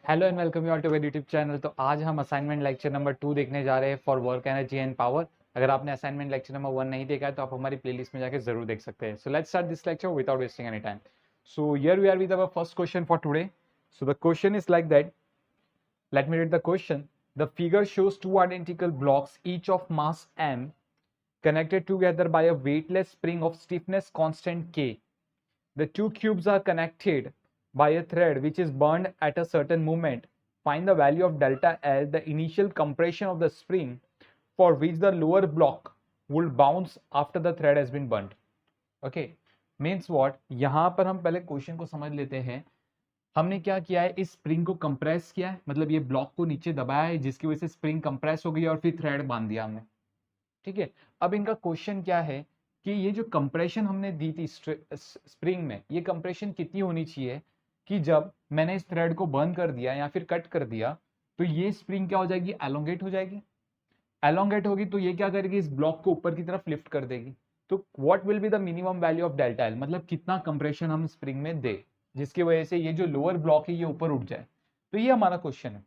Hello and welcome you all to मेरे YouTube channel. तो आज हम असाइनमेंट लेक्चर नंबर 2 देखने जा रहे हैं for work energy and power. अगर आपने असाइनमेंट लेक्चर नंबर 1 नहीं देखा है तो आप हमारी प्लेलिस्ट में जाकर जरूर देख सकते हैं। So let's start this lecture without wasting any time. So here we are with our first question for today. So the question is like that, let me read the question. The figure shows two identical blocks, each of mass m, connected together by a weightless spring of stiffness constant k. The two cubes are connected by a thread which is burned at a certain moment. Find the value of delta L, the initial compression of the spring for which the lower block would bounce after the thread has been burned. Okay, means what? यहाँ पर हम पहले question को समझ लेते हैं। हमने क्या किया है, इस स्प्रिंग को कंप्रेस किया है, मतलब ये ब्लॉक को नीचे दबाया है जिसकी वजह से स्प्रिंग कंप्रेस हो गई और फिर थ्रेड बांध दिया हमने। ठीक है, अब इनका क्वेश्चन क्या है कि ये जो कंप्रेशन हमने दी थी स्प्रिंग में, ये कंप्रेशन कितनी होनी चाहिए कि जब मैंने इस थ्रेड को बर्न कर दिया या फिर कट कर दिया तो ये स्प्रिंग क्या हो जाएगी, एलोंगेट हो जाएगी। एलोंगेट होगी तो ये क्या करेगी, इस ब्लॉक को ऊपर की तरफ लिफ्ट कर देगी। तो what will be the minimum value of delta L, मतलब कितना कंप्रेशन हम स्प्रिंग में दे जिसकी वजह से ये जो लोअर ब्लॉक है ये ऊपर उठ जाए। तो ये हमारा क्वेश्चन है।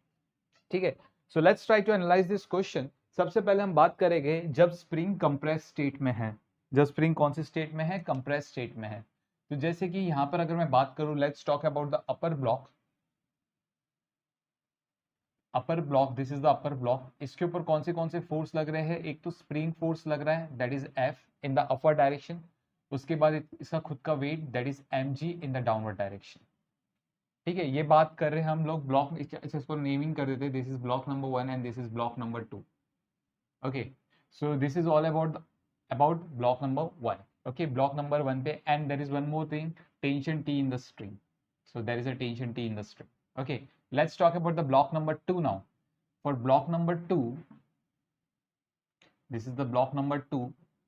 ठीक है, so let's try to analyse this question. सबसे पहले हम बात करेंगे जब स्प्रिंग कंप्रेस स्टेट में है। जब स्प्रिंग कौन सी स्टेट में है, कंप्रेस स्टेट में है। तो जैसे कि यहां पर अगर मैं बात करूं, let's talk about the upper block. Upper block, this is the upper block. इसके ऊपर कौन से फोर्स लग रहे हैं, एक तो स्प्रिंग फोर्स लग रहा है that is F in the upper direction. उसके बाद इसका खुद का weight that is M G in the downward direction. ठीक है, ये बात कर रहे हैं हम लोग ब्लॉक, इसको नेमिंग कर देते हैं, this is block number 1 and this is block number 2। okay, so this is all about block number 1. Okay, block number 1 पे, and there is one more thing, tension T in the string. So there is a tension T in the string. Okay, let's talk about the block number 2 now. For block number 2, this is the block number 2,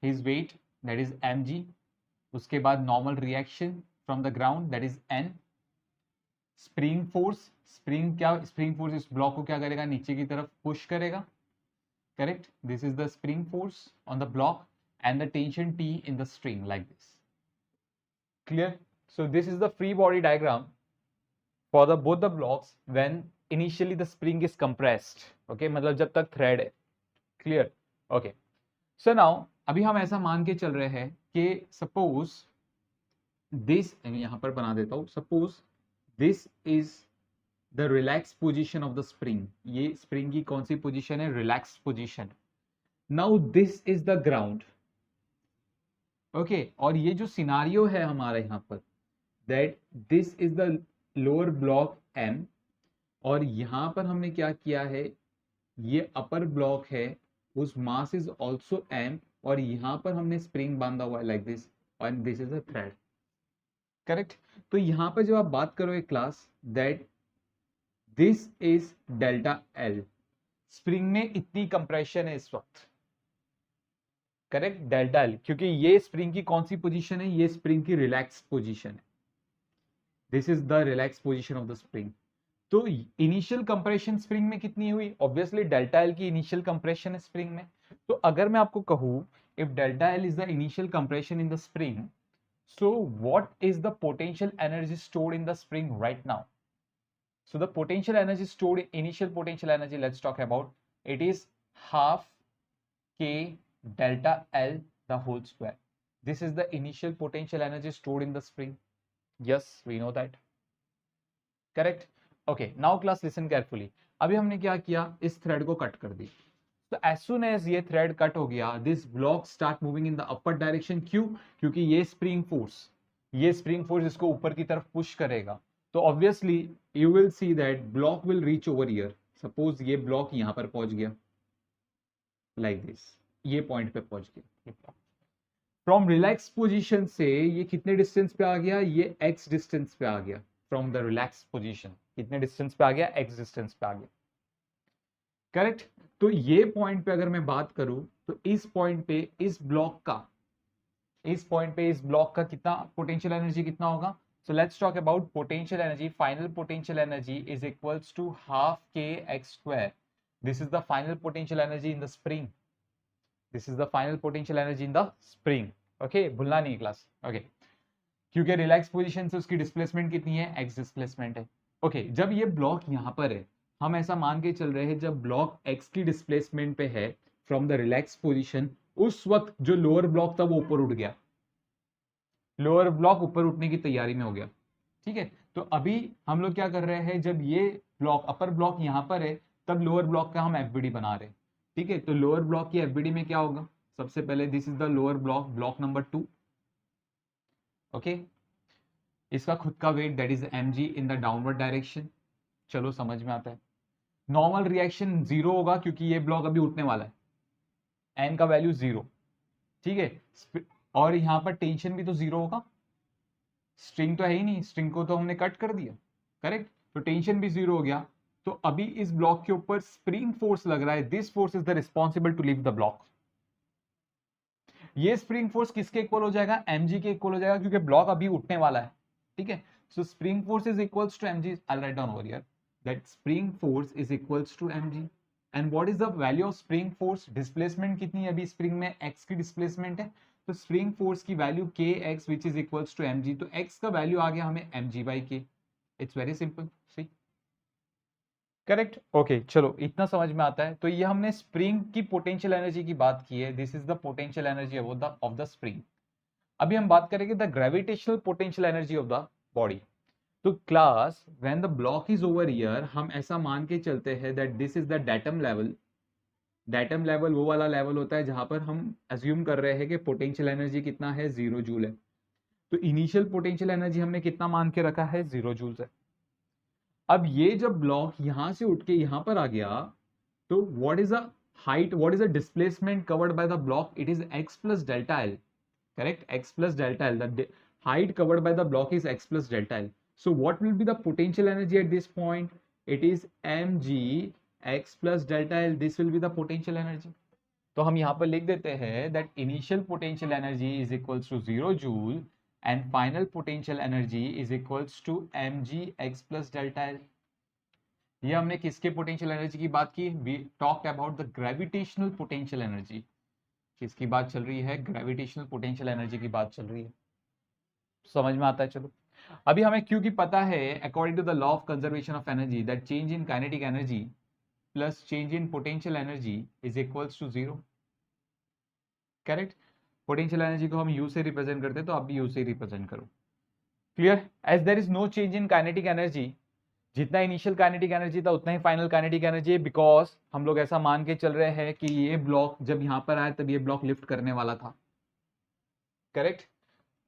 his weight that is mg, उसके बाद normal reaction from the ground that is n, spring force, spring force इस block को क्या करेगा, नीचे की तरफ push करेगा। Correct, this is the spring force on the block and the tension T in the string like this. Clear? So this is the free body diagram for the both the blocks when initially the spring is compressed. Okay, मतलब जब तक thread है। Clear? Okay, so now अभी हम ऐसा मान के चल रहे हैं कि suppose this, यहां पर बना देता हूं, suppose this is the relax position of the spring. ये स्प्रिंग की कौन सी पोजिशन है, relax position. Now this is the ground. Okay, और ये जो सिनारियो है हमारा यहाँ पर, that this is the lower block M, और यहां पर हमने क्या किया है, ये अपर ब्लॉक है, उस मास इज ऑल्सो एम, और यहां पर हमने स्प्रिंग बांधा हुआ है like this, and this is a thread. Correct, तो यहां पर जब आप बात करोगे class, that this is delta L, spring में इतनी कंप्रेशन है इस वक्त। करेक्ट, डेल्टा एल, क्योंकि ये स्प्रिंग की कौन सी पोजीशन है, ये स्प्रिंग की रिलैक्स पोजीशन है। This is the relax position of the spring. तो इनिशियल कंप्रेशन स्प्रिंग में कितनी हुई, ऑब्वियसली डेल्टा एल की इनिशियल कंप्रेशन है स्प्रिंग में। तो अगर मैं आपको कहूं, if delta L is the initial compression in the spring, so what is the potential energy stored in the spring right now? So the potential energy stored, initial potential energy, let's talk about, it is half k delta L the whole square. This is the initial potential energy stored in the spring. Yes, we know that. Correct? Okay, now class listen carefully. अभी हमने क्या किया, इस thread को cut कर दी। तो as soon as ये thread cut हो गया, this block start moving in the upward direction. क्यों? क्योंकि ये स्प्रिंग फोर्स इसको ऊपर की तरफ पुश करेगा। तो obviously you will see that block will reach over here. Suppose ये ब्लॉक यहां पर पहुंच गया लाइक दिस, ये पॉइंट पे पहुंच गया। फ्रॉम रिलैक्स पोजीशन से ये कितने डिस्टेंस पे आ गया, ये x डिस्टेंस पे आ गया। फ्रॉम द रिलैक्स पोजीशन कितने डिस्टेंस पे आ गया, x डिस्टेंस पे आ गया। करेक्ट, तो ये पॉइंट पे अगर मैं बात करूं तो इस पॉइंट पे इस ब्लॉक का कितना पोटेंशियल एनर्जी कितना होगा। So let's talk about potential energy. Final potential energy is equals to half k x square. This is the final potential energy in the spring. This is the final potential energy in the spring. Okay, भूलना नहीं class. Okay, क्योंकि relax position से उसकी displacement कितनी है, x displacement है। Okay जब ये ब्लॉक यहाँ पर है, हम ऐसा मान के चल रहे हैं जब ब्लॉक एक्स की डिस्प्लेसमेंट पे है फ्रॉम द रिलैक्स पोजीशन, उस वक्त जो लोअर ब्लॉक था वो ऊपर उठ गया, लोअर ब्लॉक ऊपर उठने की तैयारी में हो गया। ठीक है, तो अभी हम लोग क्या कर रहे हैं, जब ये ब्लॉक अपर ब्लॉक यहाँ पर है तब लोअर ब्लॉक का हम एफबीडी बना रहे हैं। ठीक है, तो लोअर ब्लॉक की एफबीडी में क्या होगा, सबसे पहले this is the lower block, block number 2। Okay, इसका खुद का weight that is mg in the downward direction. चलो समझ में आता है। नॉर्मल रिएक्शन जीरो होगा क्योंकि ये ब्लॉक अभी उठने वाला है, एन का वैल्यू जीरो। ठीक है, और यहाँ पर टेंशन भी तो जीरो होगा, स्ट्रिंग तो है ही नहीं, स्ट्रिंग को तो हमने कट कर दिया, करेक्ट, तो टेंशन भी जीरो हो गया। तो अभी इस ब्लॉक के ऊपर स्प्रिंग फोर्स लग रहा है, this force is the responsible to leave the block. ये स्प्रिंग फोर्स किसके इक्वल हो जाएगा, mg के इक्वल हो जाएगा क्योंकि ब्लॉक अभी उठने वाला है। ठीक है, so spring force is equals to mg, I write down over here that spring force is equals to mg। And what is the value of spring force, displacement कितनी है अभी स्प्रिंग में, x की डिस्प्लेसमेंट है, तो spring force की value kx which is equals to mg, तो x का वैल्यू आ गया हमें mg by k। It's very simple, see, correct. Okay चलो इतना समझ में आता है। तो ये हमने स्प्रिंग की पोटेंशियल एनर्जी की बात की है, this is the potential energy of the spring. अभी हम बात करेंगे the gravitational potential energy of the body. तो class when the block is over here, हम ऐसा मान के चलते हैं that this is the datum level. Datum level वो वाला लेवल होता है जहां पर हम अज्यूम कर रहे हैं कि पोटेंशियल एनर्जी कितना है, 0 जूल है। तो इनिशियल पोटेंशियल एनर्जी हमने कितना मान के रखा है, 0 जूल है। अब ये जब ब्लॉक यहां से उठ के यहां पर आ गया, तो what is the height, what is the displacement covered by the block, it is x plus delta L, correct, x plus delta L, the height covered by the block is x plus delta L. So what will be the potential energy at this point, it is mg x plus delta L, this will be the potential energy। तो हम यहाँ पर लिख देते हैं that initial potential energy is equals to 0 joule and final potential energy is equals to mg x plus delta L। ये हमने किसके पोटेंशियल एनर्जी की बात की, we talked about the gravitational potential energy. किसकी बात चल रही है, ग्रेविटेशनल पोटेंशियल एनर्जी की बात चल रही है, समझ में आता है। चलो अभी हमें क्योंकि पता है according to the law of conservation of energy that change in kinetic energy plus change in potential energy is equals to 0, correct. Potential energy को हम यू से रिप्रेजेंट करते हैं, तो आप भी यू से रिप्रेजेंट करो, clear. As there is no change in kinetic energy, जितना इनिशियल काइनेटिक एनर्जी था उतना ही फाइनल काइनेटिक एनर्जी है, बिकॉज हम लोग ऐसा मान के चल रहे हैं कि ये ब्लॉक जब यहां पर आया तब ये ब्लॉक लिफ्ट करने वाला था, करेक्ट।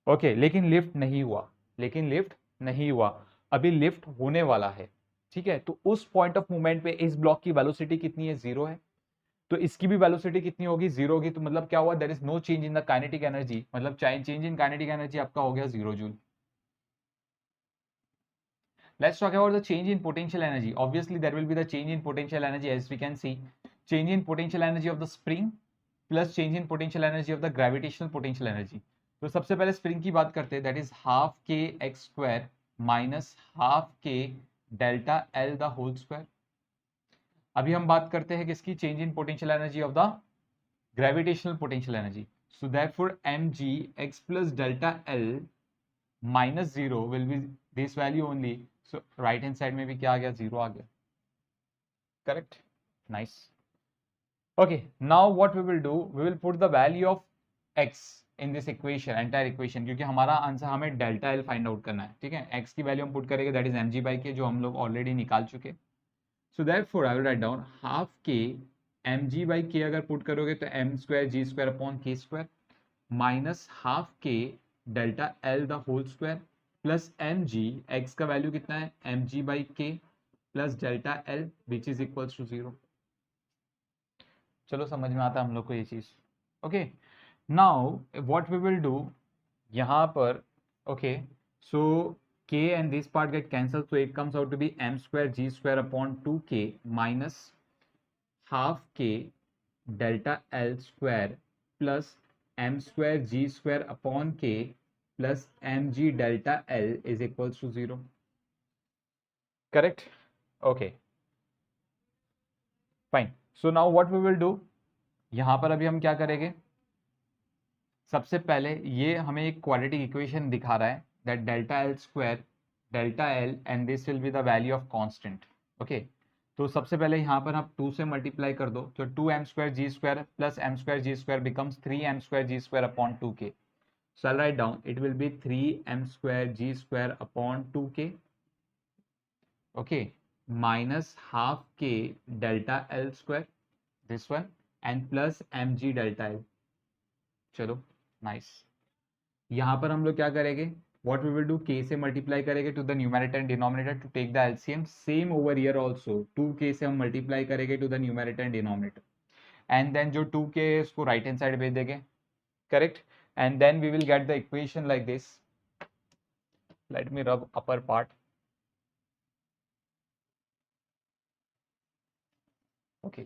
ओके, लेकिन लिफ्ट नहीं हुआ, लेकिन लिफ्ट नहीं हुआ, अभी लिफ्ट होने वाला है। ठीक है, तो उस पॉइंट ऑफ मूवमेंट पे इस ब्लॉक की वेलोसिटी कितनी है, 0 है, तो इसकी भी वेलोसिटी कितनी होगी, 0 होगी। तो मतलब क्या हुआ, there is no change in the kinetic energy, मतलब चेंज इन काइनेटिक एनर्जी आपका हो गया 0 joule. Let's talk about the change in potential energy. Obviously, there will be the change in potential energy, as we can see. Change in potential energy of the spring plus change in potential energy of the gravitational potential energy. तो सबसे पहले spring की बात करते हैं, that is half k x square minus half k delta L the whole square. अभी हम बात करते हैं किसकी, change in potential energy of the gravitational potential energy. So therefore mg x plus delta L minus 0 will be this value only। So right hand side में भी क्या आ गया, 0 आ गया, correct, nice. Okay, now what we will do, we will put the value of x in this equation, entire equation, क्योंकि हमारा answer हमें डेल्टा एल फाइंड आउट करना है। ठीक है, x की वैल्यू हम पुट करेंगे दैट इज mg बाई के, जो हम लोग ऑलरेडी निकाल चुके। So therefore I will write down half k mg by k, अगर पुट करोगे तो m square g square upon k square minus half k delta L the whole square plus m g, x का value कितना है, m g by k plus delta L which is equals to 0। चलो समझ में आता है हम लोग को ये चीज। Okay, now what we will do यहाँ पर, okay, so k and this part get cancelled, so it comes out to be m square g square upon 2k minus half k delta l square plus m square g square upon k plus mg delta L is equals to 0, correct। okay, fine। so now what we will do, यहां पर अभी हम क्या करेंगे, सबसे पहले ये हमें एक क्वाड्रेटिक इक्वेशन दिखा रहा है that delta L square delta L and this will be the value of constant. Okay, तो सबसे पहले यहाँ पर आप 2 से मल्टीप्लाई कर दो, तो 2m² plus m² becomes 3m² upon 2k. So I'll write down, it will be 3m² upon 2k. Okay, minus half k delta l square, this one, and plus mg delta l. चलो nice. यहाँ पर हम लोग क्या करेंगे, what we will do, k से multiply करेंगे to the numerator and denominator to take the LCM. Same over here also 2k से हम मल्टीप्लाई करेंगे to the numerator and denominator, and then जो 2k है उसको राइट हैंड साइड भेज देंगे. Correct, and then we will get the equation like this. Let me rub upper part. Okay,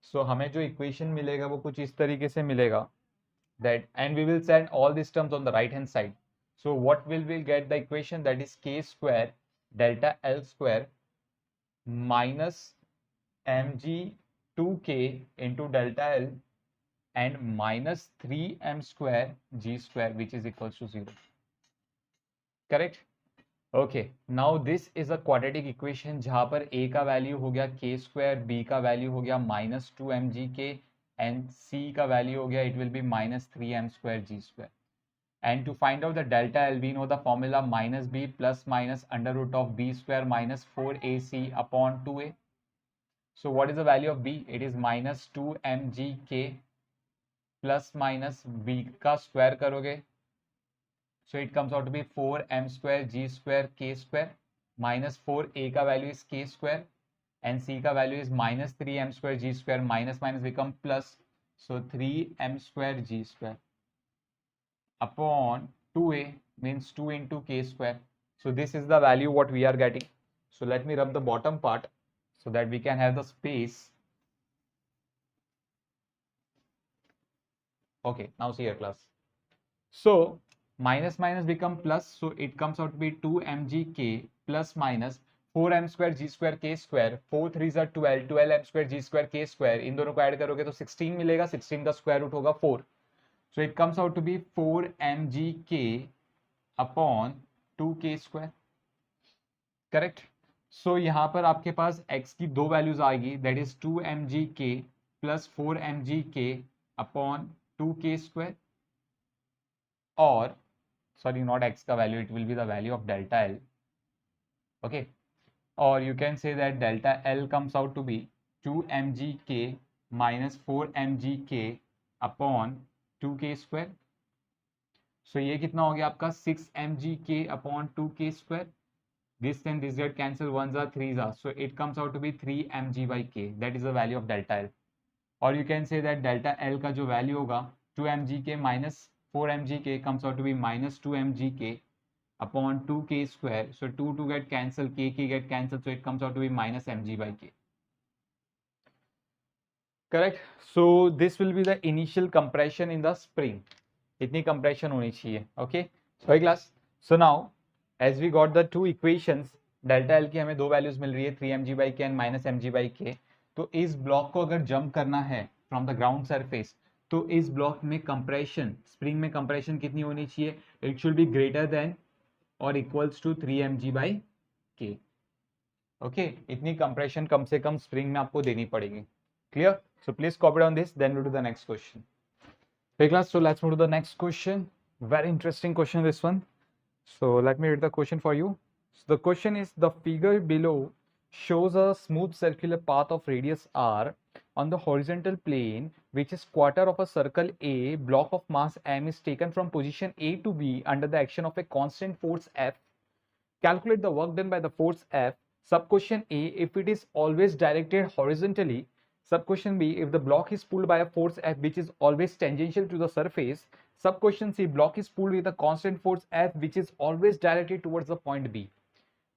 सो हमें जो इक्वेशन मिलेगा वो कुछ इस तरीके से मिलेगा, that, and we will send all these terms on the right hand side. So what will we get the equation, that is k square delta l square minus mg 2k into delta l and minus 3m square g square, which is equals to 0. Correct? Okay, now this is a quadratic equation जहां पर a का value हो गया k square, b का value हो गया minus 2mgk and c का value हो गया, it will be minus 3m square g square. And to find out the delta L, we know the formula minus b plus minus under root of b square minus 4ac upon 2a. So what is the value of b? It is minus 2mgk plus minus b का square करोगे, so it comes out to be 4m square g square k square minus 4a का value is k square and c का value is minus 3m square g square, minus minus become plus, so 3m square g square upon 2a means 2 into k square. So this is the value what we are getting. So let me rub the bottom part so that we can have the space. Okay, now see here class. So minus minus become plus, so it comes out to be 2mgk plus minus 4m square g square k square, 4 3s are 12, 12m square g square k square, इन दोनों को add करोगे तो 16 मिलेगा, 16 का square root होगा 4. So it comes out to be 4mgk upon 2k square. Correct? So यहाँ पर आपके पास x की दो वैल्यूज आएगी, that is 2mgk plus 4mgk upon 2k square, or sorry, not x का value, it will be the value of delta L. Okay, or you can say that delta L comes out to be 2mgk minus 4mgk upon 2k square. So ये कितना हो गया आपका 6mgk upon 2k square. This and this get cancel, ones are threes are, so it comes out to be 3mg by k. That is the value of delta L. Or you can say that delta L का जो value होगा 2mgk minus 4mgk comes out to be minus 2mgk upon 2k square. So 2 get cancelled, k get cancelled, so it comes out to be minus mg by k. Correct? So this will be the initial compression in the spring. इतनी compression होनी चाहिए. Okay? So hey class. So now as we got the two equations, delta L की हमें दो values मिल रही है 3mg by k and minus mg by k. तो इस ब्लॉक को अगर जंप करना है फ्रॉम द ग्राउंड सरफेस, तो इस ब्लॉक में कंप्रेशन, स्प्रिंग में कंप्रेशन कितनी होनी चाहिए? It should be greater than or equals to 3mg by k. Okay, इतनी कंप्रेशन कम से कम स्प्रिंग में आपको देनी पड़ेगी. Clear? So please copy down this, then we do the next question. Okay class, so let's move to the next question. Very interesting question this one. So let me read the question for you. So the question is, the figure below shows a smooth circular path of radius r on the horizontal plane, which is quarter of a circle A. Block of mass m is taken from position A to B under the action of a constant force F. Calculate the work done by the force F. Sub question A, if it is always directed horizontally. Sub question B, if the block is pulled by a force F which is always tangential to the surface. Sub question C, block is pulled with a constant force F which is always directed towards the point B.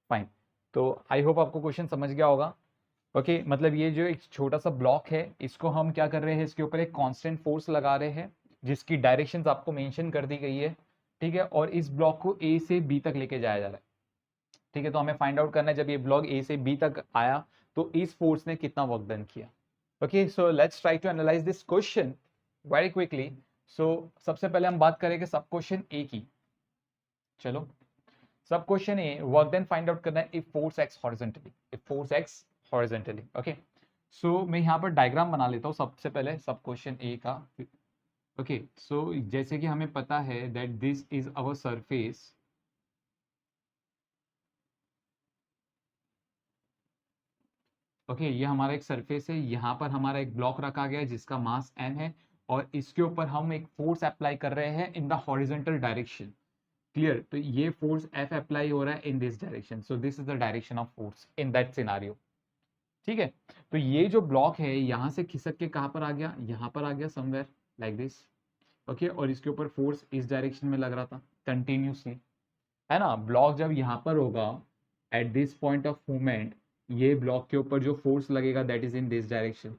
Fine. तो I hope आपको question समझ गया होगा. Okay, मतलब ये जो एक छोटा सा ब्लॉक है, इसको हम क्या कर रहे हैं, इसके ऊपर एक कांस्टेंट फोर्स लगा रहे हैं जिसकी डायरेक्शंस आपको मेंशन कर दी गई है. ठीक है, और इस ब्लॉक को ए से बी तक लेके जाया जा रहा है. ठीक है, तो हमें फाइंड आउट करना है जब ये ब्लॉक ए से बी तक आया तो इस फोर्स ने कितना वर्क डन किया. Okay, so let's try to analyse this question very quickly. So सबसे पहले हम बात करेंगे सब क्वेश्चन ए की. चलो, सब question A work done find out करना है if force x horizontally, if force x horizontally. Okay, so मैं यहाँ पर डायग्राम बना लेता हूँ सबसे पहले सब क्वेश्चन ए का। ओके, सो जैसे कि हमें पता है that this is our surface. Okay, ये हमारा एक सरफेस है, यहाँ पर हमारा एक ब्लॉक रखा गया है जिसका मास m है, और इसके ऊपर हम एक फोर्स अप्लाई कर रहे हैं in the horizontal direction. Clear? तो ये फोर्स F अप्लाई हो रहा है इन this direction, so this is the direction of force in that scenario. ठीक है, तो ये जो ब्लॉक है यहाँ से खिसक के कहाँ पर आ गया, यहाँ पर आ गया समवेयर लाइक दिस। ओके, और इसके ऊपर फोर्स इस डायरेक्शन में लग रहा था कंटिन्यूसली, है ना। ब्लॉक जब यहाँ पर होगा eight this point of movement, ये ब्लॉक के ऊपर जो फोर्स लगेगा that is in this direction,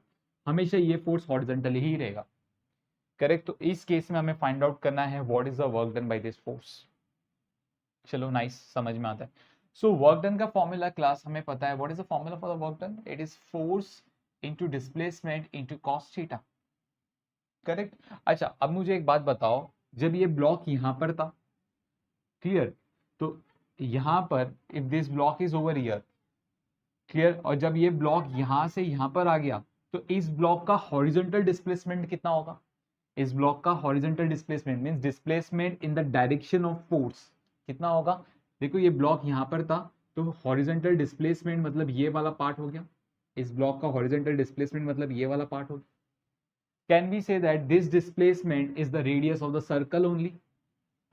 हमेशा ये फोर्स हॉरिजॉन्टली ही रहेगा। करेक्ट? तो इस केस में हमें फाइंड आउट करना है what is the work done by this force. चलो नाइस, समझ में आता है। सो वर्क डन का फॉर्मूला क्लास हमें पता है, what is the formula for the work done, it is force into displacement into cos theta. Correct? अच्छा, अब मुझे एक बात बताओ, जब ये ब्लॉक यहाँ पर था, क्लियर, तो यहाँ पर if this block is over here, clear, और जब ये ब्लॉक यहाँ से यहाँ पर आ गया, तो इस ब्लॉक का हॉरिजॉन्टल डिस्प्लेसमेंट कितना होगा, इस ब्लॉक का horizontal displacement means displacement in the direction of force कितना होगा। देखो ये ब्लॉक यहाँ पर था, तो हॉरिजॉन्टल डिस्प्लेसमेंट मतलब ये वाला पार्ट हो गया, इस ब्लॉक का हॉरिजॉन्टल डिस्प्लेसमेंट मतलब ये वाला पार्ट हो गया। Can we say that this displacement is the radius of the circle only,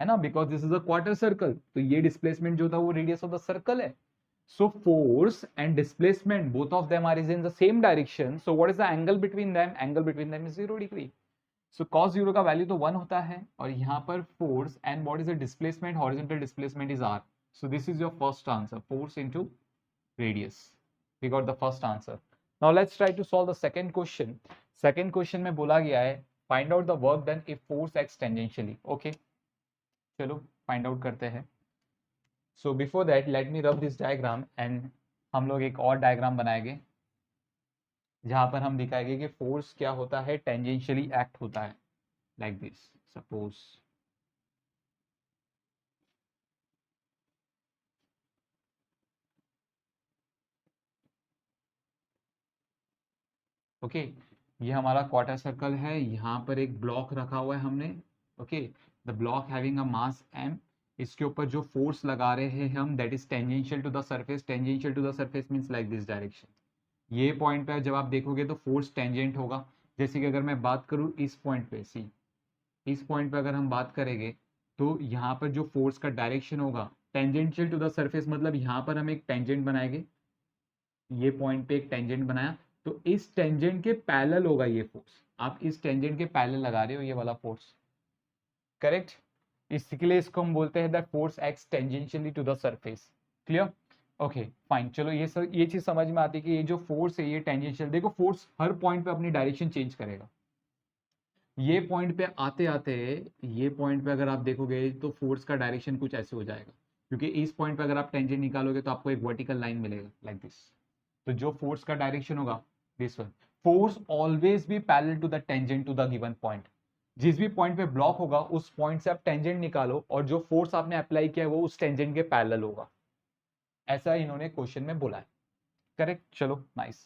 है ना, because this is a quarter circle, तो ये डिस्प्लेसमेंट जो था वो रेडियस ऑफ द सर्कल है। So force and displacement, both of them are is in the same direction. So what is the angle between them? Angle between them is 0 degree. So cos 0 का value तो 1 होता है, और यहाँ पर force and what is the displacement? Horizontal displacement is r. So this is your first answer, force into radius. We got the first answer. Now let's try to solve the second question. Second question में बोला गया है find out the work done if force acts tangentially. Okay, चलो find out करते हैं। So before that let me rub this diagram and हम लोग एक और डायग्राम बनाएंगे जहां पर हम दिखाएंगे कि फोर्स क्या होता है, टेंजेंशियली एक्ट होता है लाइक दिस सपोज। ओके, ये हमारा क्वार्टर सर्कल है, यहाँ पर एक ब्लॉक रखा हुआ है हमने। Okay, the block having a mass m, इसके ऊपर जो फोर्स लगा रहे हैं हम that is tangential to the surface. Tangential to the surface means like this direction. ये पॉइंट पे जब आप देखोगे तो फोर्स टेंजेंट होगा। जैसे कि अगर मैं बात करूँ इस पॉइंट पे, सी इस पॉइंट पे अगर हम बात करेंगे तो यहाँ पर जो फोर्स का डायरेक्शन होगा टेंजेंशियल टू द सरफेस, मतलब यहाँ पर हम एक टेंजेंट बनाएंगे, ये पॉइंट पे एक टेंजेंट बनाया, तो इस टेंजेंट के पैरेलल होगा ये फोर्स। आप इस टेंजेंट के पैरेलल लगा रहे हो ये वाला फोर्स, करेक्ट। इसके लिए इसको हम बोलते हैं that force acts tangentially to the surface. Clear? Okay fine, चलो ये चीज समझ में आती है कि ये जो फोर्स है ये टेंजेंशियल। देखो फोर्स हर पॉइंट पे अपनी डायरेक्शन चेंज करेगा। ये पॉइंट पे आते आते, ये पॉइंट पे अगर आप देखोगे तो फोर्स का डायरेक्शन कुछ ऐसे हो जाएगा, क्योंकि इस पॉइंट पे अगर आप टेंजेंट निकालोगे तो आपको एक वर्टिकल लाइन मिलेगा लाइक दिस। तो जो फोर्स का डायरेक्शन होगा this one, force always be parallel to the tangent to the given point. जिस भी पॉइंट पे ब्लॉक होगा उस पॉइंट से आप टेंजेंट निकालो और जो फोर्स आपने अप्लाई किया है वो उस टेंजेंट के पैरेलल होगा, ऐसा इन्होंने क्वेश्चन में बोला है। करेक्ट? चलो नाइस,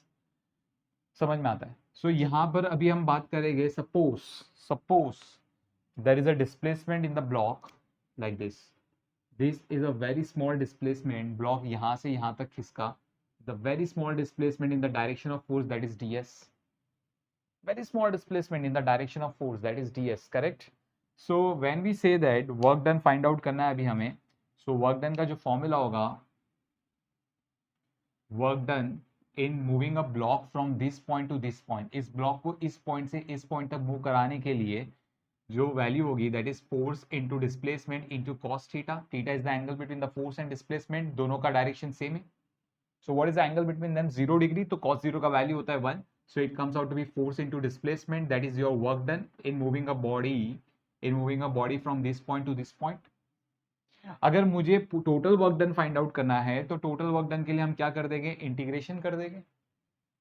समझ में आता है। सो यहाँ पर अभी हम बात करेंगे suppose suppose there is a displacement in the block like this is a very small displacement, block यहाँ से यहाँ तक खिसका, the very small displacement in the direction of force that is ds, very small displacement in the direction of force that is ds, correct? So when we say that work done find out करना है अभी हमें, so work done का जो formula होगा, work done in moving a block from this point to this point, इस block को इस पॉइंट से इस पॉइंट तक मूव कराने के लिए जो वैल्यू होगी that is force into displacement into cos theta. Theta is the angle between the force and displacement, दोनों का डायरेक्शन सेम है। So what is the angle between them? 0 degree, तो cos 0 का वैल्यू होता है 1, so it comes out to be force into displacement, that is your work done in moving a body from this point to this point. अगर मुझे total work done find out करना है तो total work done के लिए हम क्या कर देंगे, इंटीग्रेशन कर देंगे,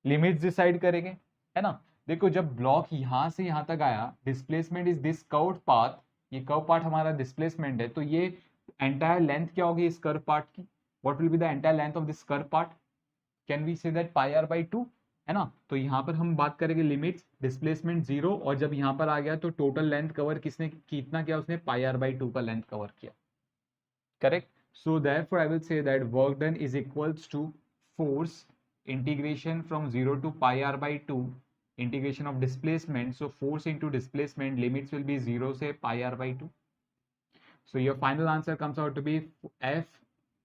लिमिट्स डिसाइड करेंगे, है ना। देखो जब ब्लॉक यहां से यहां तक आया, displacement is this curved path, ये कर्व पार्ट हमारा डिस्प्लेसमेंट है, तो ये एंटायर लेंथ क्या होगी इस कर्व पार्ट की, what will be the entire length of this curve part, can we say that pi R by 2, है ना। तो यहाँ पर हम बात करेंगे लिमिट्स डिस्प्लेसमेंट 0, और जब यहाँ पर आ गया तो टोटल लेंथ कवर किसने कितना किया, उसने पाई आर बाई 2 का लेंथ कवर किया, correct. So therefore I will say that work done is equals to force integration from 0 to pi r by 2 integration of displacement. So force into displacement limits will be 0 say pi r by 2. So your final answer comes out to be f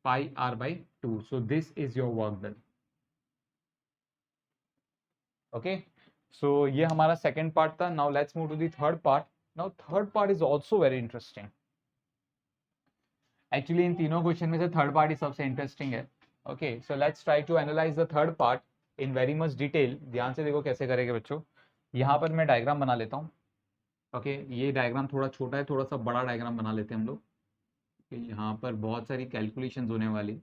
pi r by 2. So this is your work done. Okay. So ये हमारा second part था. Now let's move to the third part. Now third part is also very interesting. Actually in तीनों question में से third part ही सबसे interesting है. Okay, so let's try to analyse the third part in very much detail. ध्यान से देखो कैसे करेंगे बच्चों. यहाँ पर मैं डायग्राम बना लेता हूँ. ओके, ये डायग्राम थोड़ा छोटा है, थोड़ा सा बड़ा डायग्राम बना लेते हैं हम लोग. यहाँ पर बहुत सारी कैलकुलेशंस होने वाली.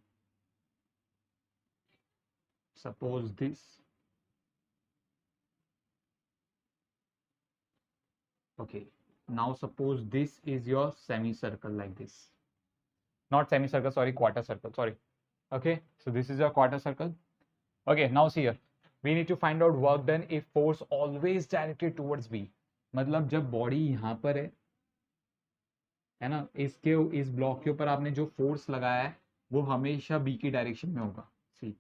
Suppose this. Okay, now suppose this is your semi circle like this. Not semicircle, sorry, quarter circle, sorry. Okay, so this is your quarter circle. Okay, now see here, we need to find out work done if force always directed towards B. मतलब जब body यहाँ पर है ना, इसके इस block के ऊपर आपने जो फोर्स लगाया है वो हमेशा बी की डायरेक्शन में होगा. सी,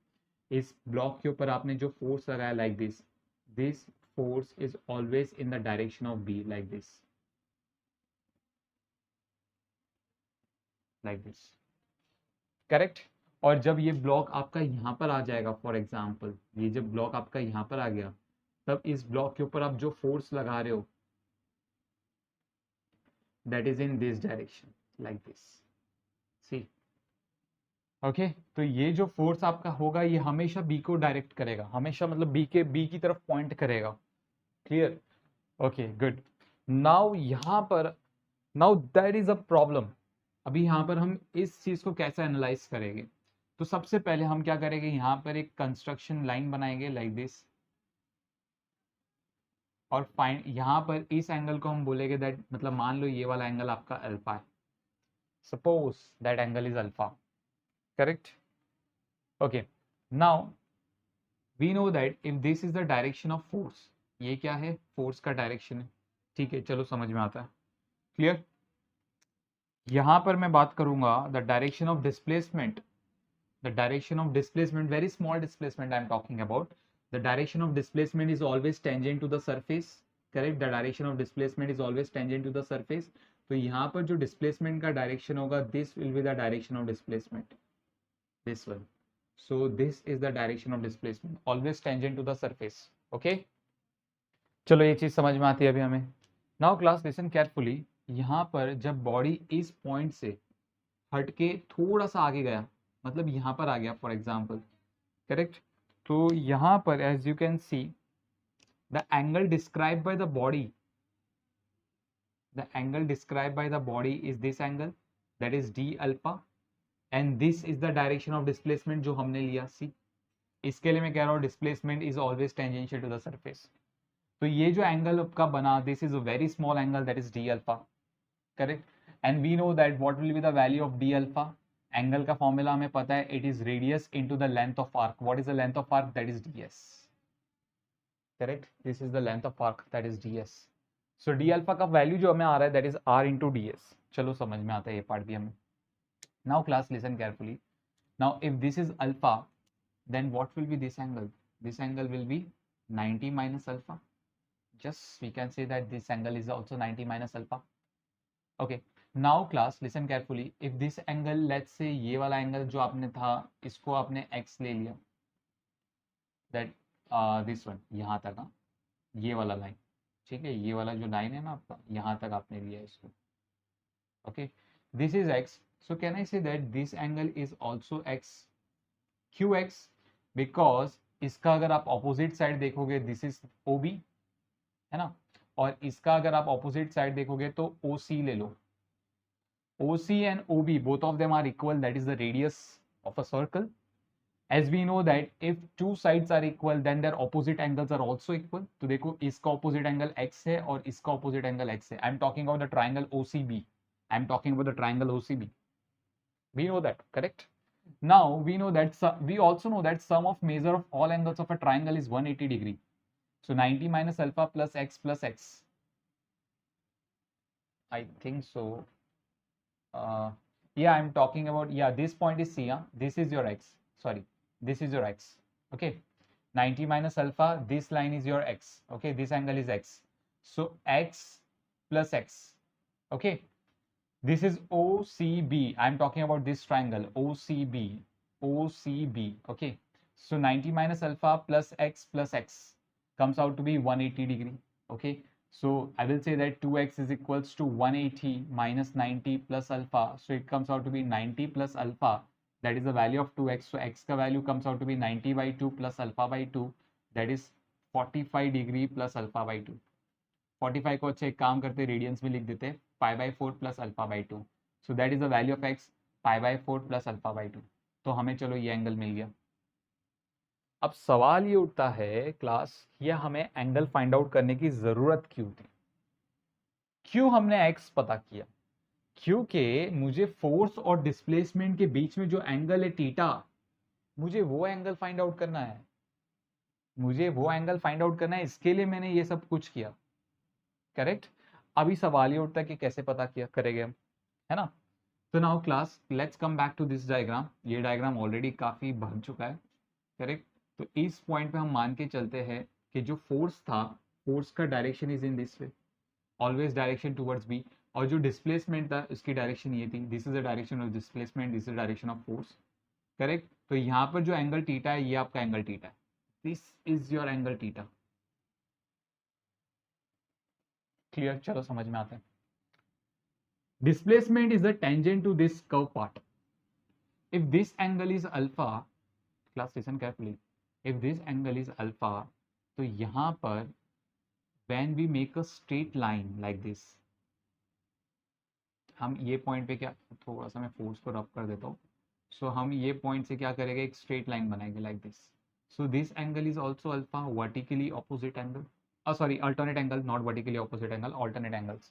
इस ब्लॉक के ऊपर आपने जो फोर्स लगाया like this, this force is always in the direction of be like this, like this, correct. और जब ये ब्लॉक आपका यहाँ पर आ जाएगा, फॉर एग्जाम्पल ये जब ब्लॉक आपका यहाँ पर आ गया, तब इस ब्लॉक के ऊपर आप जो फोर्स लगा रहे हो that is in this direction like this. See, okay, तो ये जो फोर्स आपका होगा ये हमेशा बी को डायरेक्ट करेगा, हमेशा मतलब बी की तरफ पॉइंट करेगा. क्लियर. Okay, good. नाउ यहाँ पर, now that is a problem. अभी यहाँ पर हम इस चीज को कैसे एनालाइज करेंगे. तो सबसे पहले हम क्या करेंगे, यहाँ पर एक कंस्ट्रक्शन लाइन बनाएंगे लाइक दिस, और फाइंड यहाँ पर इस एंगल को हम बोलेंगे दैट, मतलब मान लो ये वाला एंगल आपका अल्फा है, suppose that angle is alpha, correct. Okay, now we know that if this is the direction of force, ये क्या है, फोर्स का डायरेक्शन है. ठीक है, चलो समझ में आता है. क्लियर. यहाँ पर मैं बात करूंगा the direction of displacement. The direction of displacement, very small displacement I am talking about. The direction of displacement is always tangent to the surface. Correct. The direction of displacement is always tangent to the surface. तो यहाँ पर जो displacement का direction होगा, this will be the direction of displacement. This one. So this is the direction of displacement. Always tangent to the surface. Okay. चलो ये चीज समझ में आती है अभी हमें. Now class listen carefully. यहाँ पर जब बॉडी इस पॉइंट से हटके थोड़ा सा आगे गया, मतलब यहाँ पर आ गया फॉर एग्जाम्पल, करेक्ट. तो यहाँ पर as you can see the angle describe by the body, the angle describe by the body is this angle that is D alpha, and this is the direction of displacement जो हमने लिया. सी, इसके लिए मैं कह रहा हूँ displacement is always tangential to the surface. तो ये जो एंगल आपका बना, this is a very small angle that is D alpha, correct. And we know that what will be the value of D alpha. Angle का formula हमें पता है, it is radius into the length of arc. What is the length of arc, that is ds, correct. This is the length of arc, that is ds. So D alpha का value जो हमें आ रहा है that is r into ds. चलो समझ में आता है ये पार्ट भी हमें. Now class listen carefully. Now if this is alpha, then what will be this angle, this angle will be 90 minus alpha. Just we can say that this angle is also 90 minus alpha. Okay, now class listen carefully. If this angle, let's say ये वाला angle जो आपने था इसको आपने x ले लिया, that this one यहाँ तक, ये वाला लाइन, ठीक है, ये वाला जो लाइन है ना आपका, यहाँ तक आपने लिया इसको. Okay, this is x. So can I say that this angle is also x. क्यों x? बिकॉज इसका अगर आप ऑपोजिट साइड देखोगे दिस इज OB, है ना, और इसका अगर आप ऑपोजिट साइड देखोगे तो OC ले लो. OC and OB, both of them are equal, that is the radius of a circle. As we know that if two sides are equal, then their opposite angles are also equal. तो देखो इसका opposite angle x है और इसका opposite angle x है. I am talking about the triangle OCB. I am talking about the triangle OCB. We know that, correct? Now we know that we also know that sum of measure of all angles of a triangle is 180 degree. So 90 minus alpha plus x plus x. I think so. Yeah, I'm talking about, yeah, this point is C. This is your x. Sorry, this is your x. Okay. 90 minus alpha, this line is your x. Okay, this angle is x. So x plus x. Okay. This is OCB. I'm talking about this triangle, OCB. OCB. Okay. So 90 minus alpha plus x comes out to be 180 degree. Okay. So I will say that 2x is equals to 180 minus 90 plus alpha. So it comes out to be 90 plus alpha. That is the value of 2x. So x का value comes out to be 90 by 2 plus alpha by 2. That is 45 degree plus alpha by 2. 45 को अच्छे काम करते radiance में लिख देते पाई by 4 plus alpha by 2. So that is the value of x pi by 4 plus alpha by 2. तो हमें चलो ये एंगल मिल गया. अब सवाल ये उठता है क्लास, ये हमें एंगल फाइंड आउट करने की जरूरत क्यों थी? क्यों हमने एक्स पता किया? क्योंकि मुझे फोर्स और डिस्प्लेसमेंट के बीच में जो एंगल है थीटा, मुझे वो एंगल फाइंड आउट करना है. मुझे वो एंगल फाइंड आउट करना है, इसके लिए मैंने ये सब कुछ किया. करेक्ट. अभी सवाल ये उठता है कि कैसे पता किया करेंगे हम, है ना? तो now class let's come back to this diagram. ये डायग्राम ऑलरेडी काफी बन चुका है. करेक्ट. तो इस पॉइंट पे हम मान के चलते हैं कि जो फोर्स था, फोर्स का direction is in this way, always direction towards B. और जो डिस्प्लेसमेंट था उसकी डायरेक्शन ये थी, this is the direction of displacement, this is direction of force. Correct. तो यहाँ पर जो एंगल थीटा है ये आपका एंगल थीटा है. This is your angle theta. Clear? चलो समझ में आता है. Displacement is the tangent to this curve part. If this angle is alpha, class listen carefully. If this angle is alpha, तो यहाँ पर when we make a straight line like this, हम ये पॉइंट पे क्या, थोड़ा सा मैं फोर्स को रब कर देता हूँ. सो हम ये पॉइंट से क्या करेंगे, एक स्ट्रेट लाइन बनाएंगे like this. So this angle is also alpha, vertically opposite angle. Sorry, alternate angle, not vertically opposite angle, alternate angles.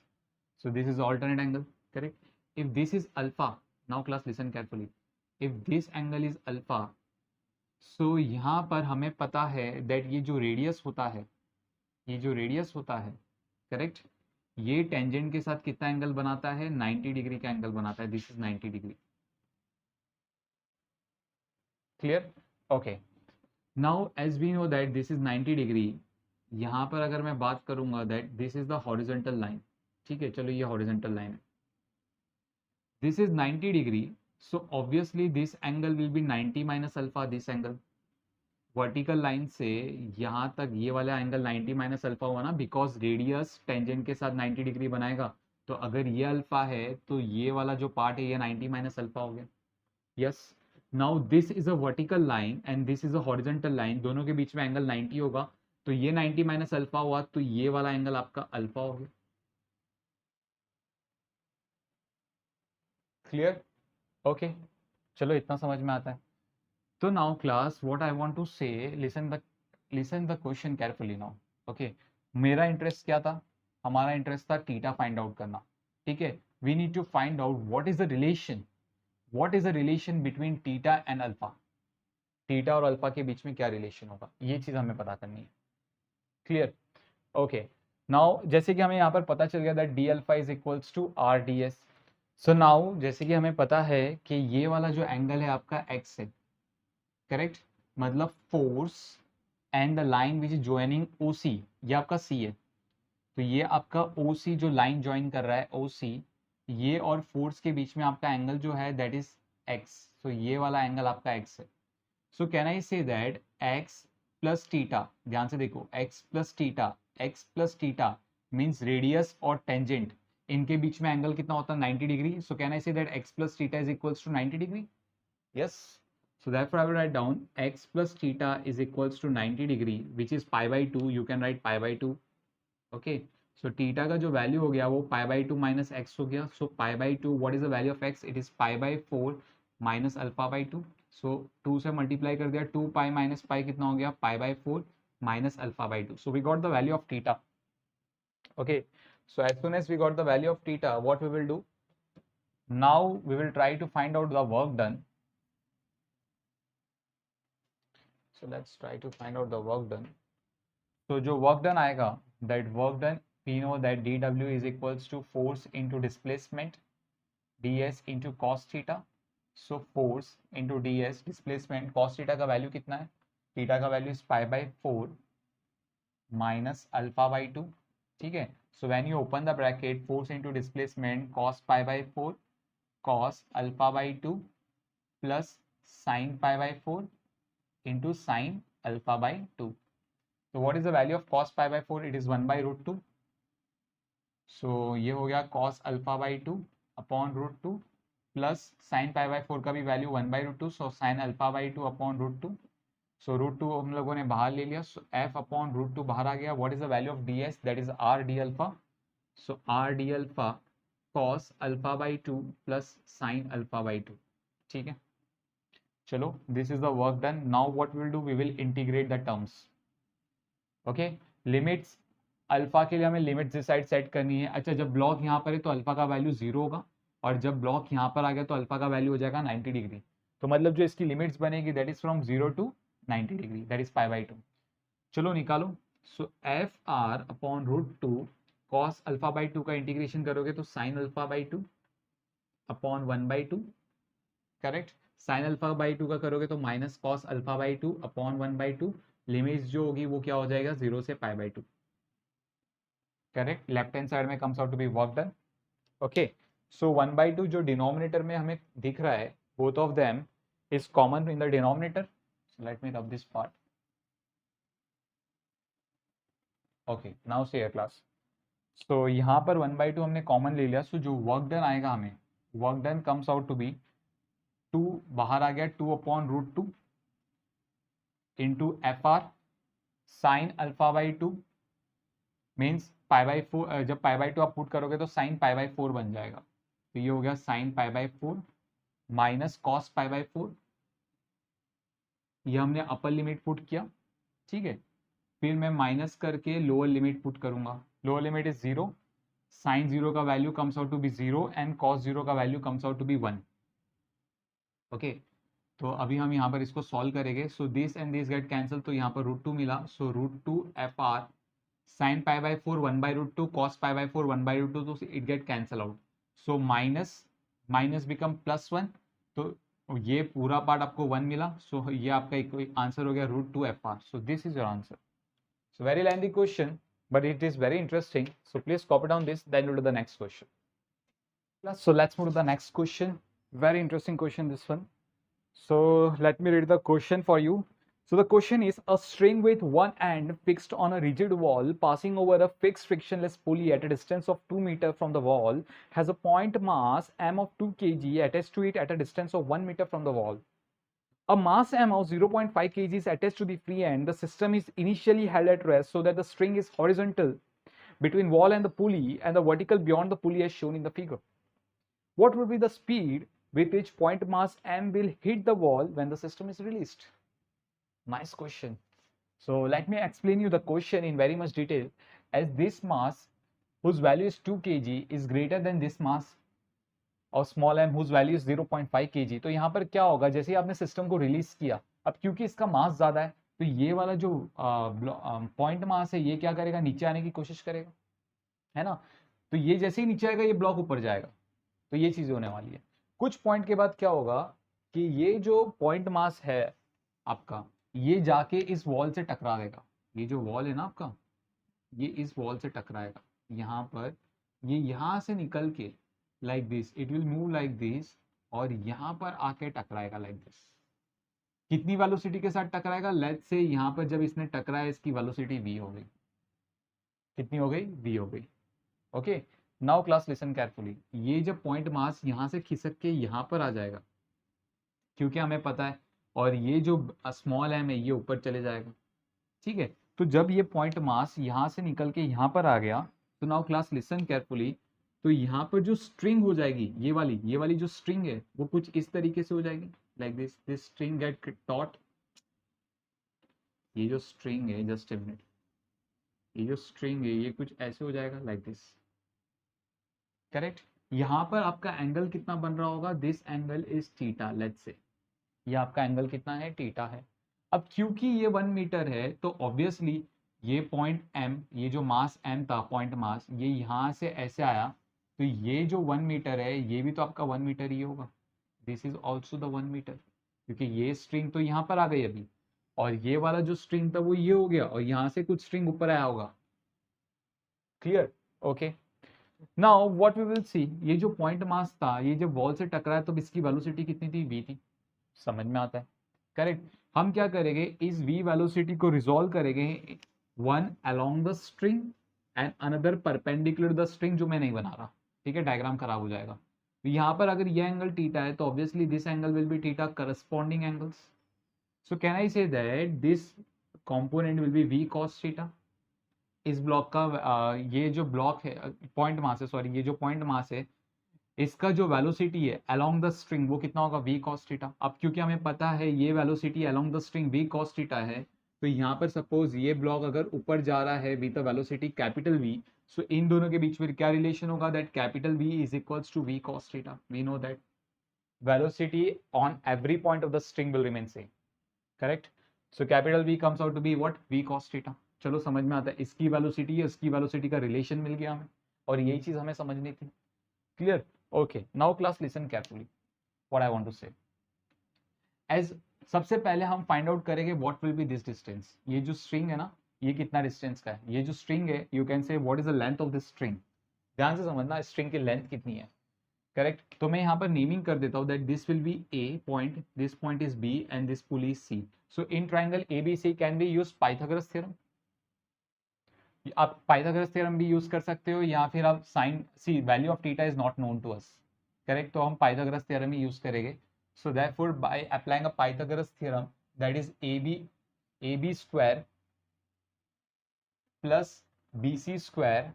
So this is alternate angle, correct? If this is alpha, now class listen carefully. If this angle is alpha, so यहाँ पर हमें पता है that ये जो radius होता है, ये जो रेडियस होता है, करेक्ट, ये टेंजेंट के साथ कितना एंगल बनाता है, 90 डिग्री का एंगल बनाता है. This is 90 degree. Clear? Okay. Now as we know that this is 90 degree, यहाँ पर अगर मैं बात करूंगा that this is the horizontal line. ठीक है, चलो ये हॉरिजॉन्टल लाइन है. This is 90 degree. So obviously this angle will be 90 minus alpha. This angle vertical line से यहाँ तक ये वाला एंगल 90 माइनस अल्फा हुआ ना, बिकॉज रेडियस टेंजेंट के साथ 90 डिग्री बनाएगा. तो अगर ये अल्फा है तो ये वाला जो पार्ट है ये 90 माइनस अल्फा हो गया. Yes. Now this is a vertical line and this is a horizontal line, दोनों के बीच में एंगल 90 होगा. तो ये 90 माइनस अल्फा हुआ, तो ये वाला एंगल आपका अल्फा हो गया. क्लियर? ओके. चलो इतना समझ में आता है. तो now class what I want to say, listen the question carefully now. Okay. मेरा इंटरेस्ट क्या था? हमारा इंटरेस्ट था थीटा फाइंड आउट करना. ठीक है. We need to find out what is the relation, what is the relation between theta and alpha. Theta और alpha के बीच में क्या रिलेशन होगा, ये चीज हमें पता करनी है. क्लियर? ओके. नाउ जैसे कि हमें यहाँ पर पता चल गया that D alpha is equals to R D S. So now जैसे कि हमें पता है कि ये वाला जो एंगल है आपका एक्स है, करेक्ट, मतलब force and the line which is joining O C, ये आपका सी है. तो ये आपका ओ सी जो लाइन ज्वाइन कर रहा है ओ सी, ये और फोर्स के बीच में आपका एंगल जो है दैट इज एक्स. तो ये वाला एंगल आपका एक्स है. सो can I say that X plus theta, ध्यान से देखो, x plus theta means radius और टेंजेंट, इनके बीच में एंगल कितना होता है, 90 degree. So can I say that X plus theta is equals to 90 degree. Yes. So therefore I will write down x plus theta is equals to 90 degree, which is pi by 2. You can write pi by 2. Okay. So theta का जो value हो गया वो pi by 2 minus x हो गया. So pi by 2, what is the value of x? It is pi by 4 minus alpha by 2. So 2 से multiply कर दिया, 2 pi minus pi कितना हो गया, pi by 4 minus alpha by 2. So we got the value of theta. Okay. So as soon as we got the value of theta, what we will do? Now we will try to find out the work done. So let's try to find out the work done. So जो work done आएगा, that work done, we know that dw is equals to force into displacement ds into cos theta. So force into ds, displacement, cos theta का value कितना है? Theta का value is pi by 4 minus alpha by 2. ठीक है. So when you open the bracket, force into displacement cos pi by 4 cos alpha by 2 plus sin pi by 4 into sin alpha by 2. So what is the value of cos pi by 4? It is 1 by root 2. So ये हो गया cos alpha by 2 upon root 2 plus sin pi by 4 का भी value 1 by root 2. So sin alpha by 2 upon root 2. So root 2 हम लोगों ने बाहर ले लिया. So f upon root 2 बाहर आ गया. What is the value of ds? That is r d alpha. So r d alpha cos alpha by 2 plus sin alpha by 2. ठीक है. चलो, this is the work done. Now what will do, we will integrate the terms. Okay. Limits, alpha के लिए हमें limits इस side set करनी है. अच्छा, जब ब्लॉक यहाँ पर है तो अल्फा का वैल्यू 0 होगा, और जब ब्लॉक यहाँ पर आ गया तो अल्फा का वैल्यू हो जाएगा 90 डिग्री. तो मतलब जो इसकी लिमिट्स बनेगी that is from 0 to 90 degree, that is pi by 2. चलो निकालो. So F R upon root 2 cos alpha by 2 का इंटीग्रेशन करोगे तो sine alpha by 2 upon 1 by 2. Correct. Sine alpha by 2 का करोगे तो minus cos alpha by 2 upon 1 by 2. Limits जो होगी वो क्या हो जाएगा, 0 से pi by 2. Correct. Left hand side में comes out to be work done. Okay. So 1 by 2 जो डिनोमिनेटर में हमें दिख रहा है, both of them is common in the denominator. Let me rub this part. Okay, now see class. So यहाँ पर 1 by 2 हमने कॉमन ले लिया. सो जो वर्क डन आएगा हमें, work done comes out to be 2 बाहर आ गया, 2 upon root 2 into F R sine alpha by 2 means pi by 4. जब पाई बाई 2 आप पुट करोगे तो साइन पाई बाई 4 बन जाएगा. तो ये हो गया sign pi by 4 minus cos pi by 4. ये हमने अपर लिमिट पुट किया. ठीक है. फिर मैं माइनस करके लोअर लिमिट पुट करूंगा. Lower limit is 0. साइन 0 का value comes out to be 0 and cos 0 का value comes out to be 1. Okay. तो अभी हम यहाँ पर इसको सॉल्व करेंगे. So this and this get cancel, तो यहाँ पर रूट 2 मिला. So root 2 F R sine pi by 4 1 by root 2 cos pi by 4 1 by root 2. तो it get cancel out. So minus minus become plus 1. तो ये पूरा part आपको 1 मिला. सो ये आपका एक आंसर हो गया root 2 F R. So this is your answer. So very lengthy question, but it is very interesting. So please copy down this, then we'll do the next question. So let's move to the next question. Very interesting question, this one. So let me read the question for you. So the question is, a string with one end fixed on a rigid wall passing over a fixed frictionless pulley at a distance of 2 meters from the wall has a point mass m of 2 kg attached to it at a distance of 1 meter from the wall. A mass m of 0.5 kg is attached to the free end. The system is initially held at rest so that the string is horizontal between wall and the pulley and the vertical beyond the pulley as shown in the figure. What would be the speed with which point mass m will hit the wall when the system is released? Nice question. So let me explain you the question in very much detail. As this mass, whose value is 2 kg, is greater than this mass और small m whose value is 0.5 kg. तो यहाँ पर क्या होगा, जैसे ही आपने system को release किया, अब क्योंकि इसका मास ज्यादा है तो ये वाला जो पॉइंट मास है ये क्या करेगा, नीचे आने की कोशिश करेगा, है ना. तो ये जैसे ही नीचे आएगा ये ब्लॉक ऊपर जाएगा. तो ये चीज होने वाली है. कुछ पॉइंट के बाद क्या होगा कि ये जो पॉइंट मास है आपका, ये जाके इस वॉल से टकरा देगा. ये जो वॉल है ना आपका, ये इस वॉल से टकराएगा. यहाँ पर ये यहाँ से निकल के like this, it will move like this और यहाँ पर आके टकराएगा like this. कितनी वेलोसिटी के साथ टकराएगा, लेट्स से यहाँ पर जब इसने टकराया इसकी वेलोसिटी v हो गई. कितनी हो गई, v हो गई. Okay. Now class listen carefully. ये जब पॉइंट मास यहाँ से खिसक के यहाँ पर आ जाएगा क्योंकि हमें पता है, और ये जो स्मॉल एम है ये ऊपर चले जाएगा. ठीक है. तो जब ये पॉइंट मास यहाँ से निकल के यहाँ पर आ गया, तो नाउ क्लास लिसन केयरफुली. तो यहाँ पर जो स्ट्रिंग हो जाएगी, ये वाली जो स्ट्रिंग है वो कुछ इस तरीके से हो जाएगी like this string get taut. ये जो स्ट्रिंग है, जस्ट अ मिनट, ये जो स्ट्रिंग है ये कुछ ऐसे हो जाएगा लाइक दिस. करेक्ट. यहाँ पर आपका एंगल कितना बन रहा होगा, this angle is theta, let's say ये आपका एंगल कितना है, थीटा है। अब क्योंकि ये 1 मीटर है तो ऑब्वियसली ये पॉइंट m, ये जो मास m था, पॉइंट मास, ये यहाँ से ऐसे आया, तो ये जो 1 मीटर है ये भी तो आपका 1 मीटर ही होगा, this is also the 1 metre, क्योंकि ये स्ट्रिंग तो यहाँ पर आ गई अभी, और ये वाला जो स्ट्रिंग था वो ये हो गया, और यहाँ से कुछ स्ट्रिंग ऊपर आया होगा। Clear? Okay, now what we will see, ये जो पॉइंट मास था ये जब वॉल से टकराया तो इसकी वेलोसिटी कितनी थी, v थी। समझ में आता है? करेक्ट। हम क्या करेंगे, इस v वेलोसिटी को रिजॉल्व करेंगे, one along the string and another perpendicular the string, जो मैं नहीं बना रहा, ठीक है, डायग्राम खराब हो जाएगा। तो यहाँ पर अगर ये एंगल थीटा है तो obviously this angle will B theta, corresponding angles. So can I say that this component will be v cos theta. इस ब्लॉक का ये जो ब्लॉक है, पॉइंट मास है, सॉरी, ये जो पॉइंट मास है इसका जो वेलोसिटी है अलोंग द स्ट्रिंग वो कितना होगा, v cos थीटा। अब क्योंकि हमें पता है ये velocity along the string v cos theta है, तो यहाँ पर सपोज ये ब्लॉक अगर ऊपर जा रहा है with the velocity capital V, so इन दोनों के बीच में क्या रिलेशन होगा, that capital V is equals to v cos theta. We know that velocity on every point of the string will remain same, correct? So capital V comes out to be what, v cos theta। चलो समझ में आता है, इसकी velocity है, इसकी velocity का relation मिल गया हमें, और यही चीज हमें समझनी थी। Clear? Okay, now class listen carefully what I want to say. As सबसे पहले हम फाइंड आउट करेंगे what will be this distance. ये जो स्ट्रिंग है ना, ये कितना डिस्टेंस का है, ये जो स्ट्रिंग है यू कैन से what is the length of this string. ध्यान से समझना, स्ट्रिंग की लेंथ कितनी है, करेक्ट। तो मैं यहाँ पर नेमिंग कर देता हूँ that this will be A point, this point is B and this pull is C. So in triangle ABC can be use Pythagoras theorem. आप पाइथागोरस थ्योरम भी यूज कर सकते हो, या फिर आप sine, see value of theta is not known to us, correct, तो हम पाइथागोरस थ्योरम ही यूज करेंगे। So therefore by applying a Pythagoras theorem, that is ab square plus bc square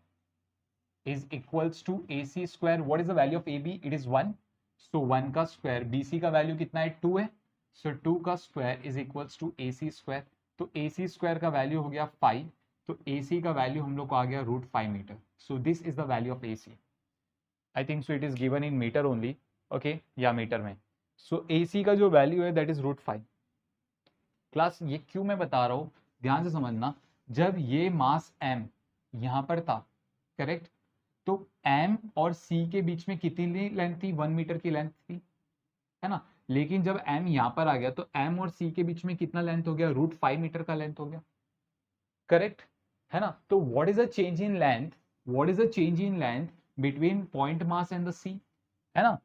is equals to AC square. What is the value of AB? It is 1. So 1 का square, BC का value कितना है, 2 है, so 2 का square is equals to AC square। तो AC square का value हो गया 5, तो AC का value हम लोग को आ गया √5 metre. So this is the value of AC। I think so it is given in meter only, okay, या मीटर में। So AC का जो value है that is √5। क्लास ये क्यों मैं बता रहा हूँ, ध्यान से समझना, जब ये मास M यहाँ पर था, करेक्ट, तो m और c के बीच में कितनी लेंथ थी, 1 मीटर की लेंथ थी, है ना। लेकिन जब m यहाँ पर आ गया तो m और c के बीच में कितना लेंथ हो गया, √5 मीटर का लेंथ हो गया, करेक्ट, है ना। तो what is the change in length, what is the change in length between point mass and the c, है ना।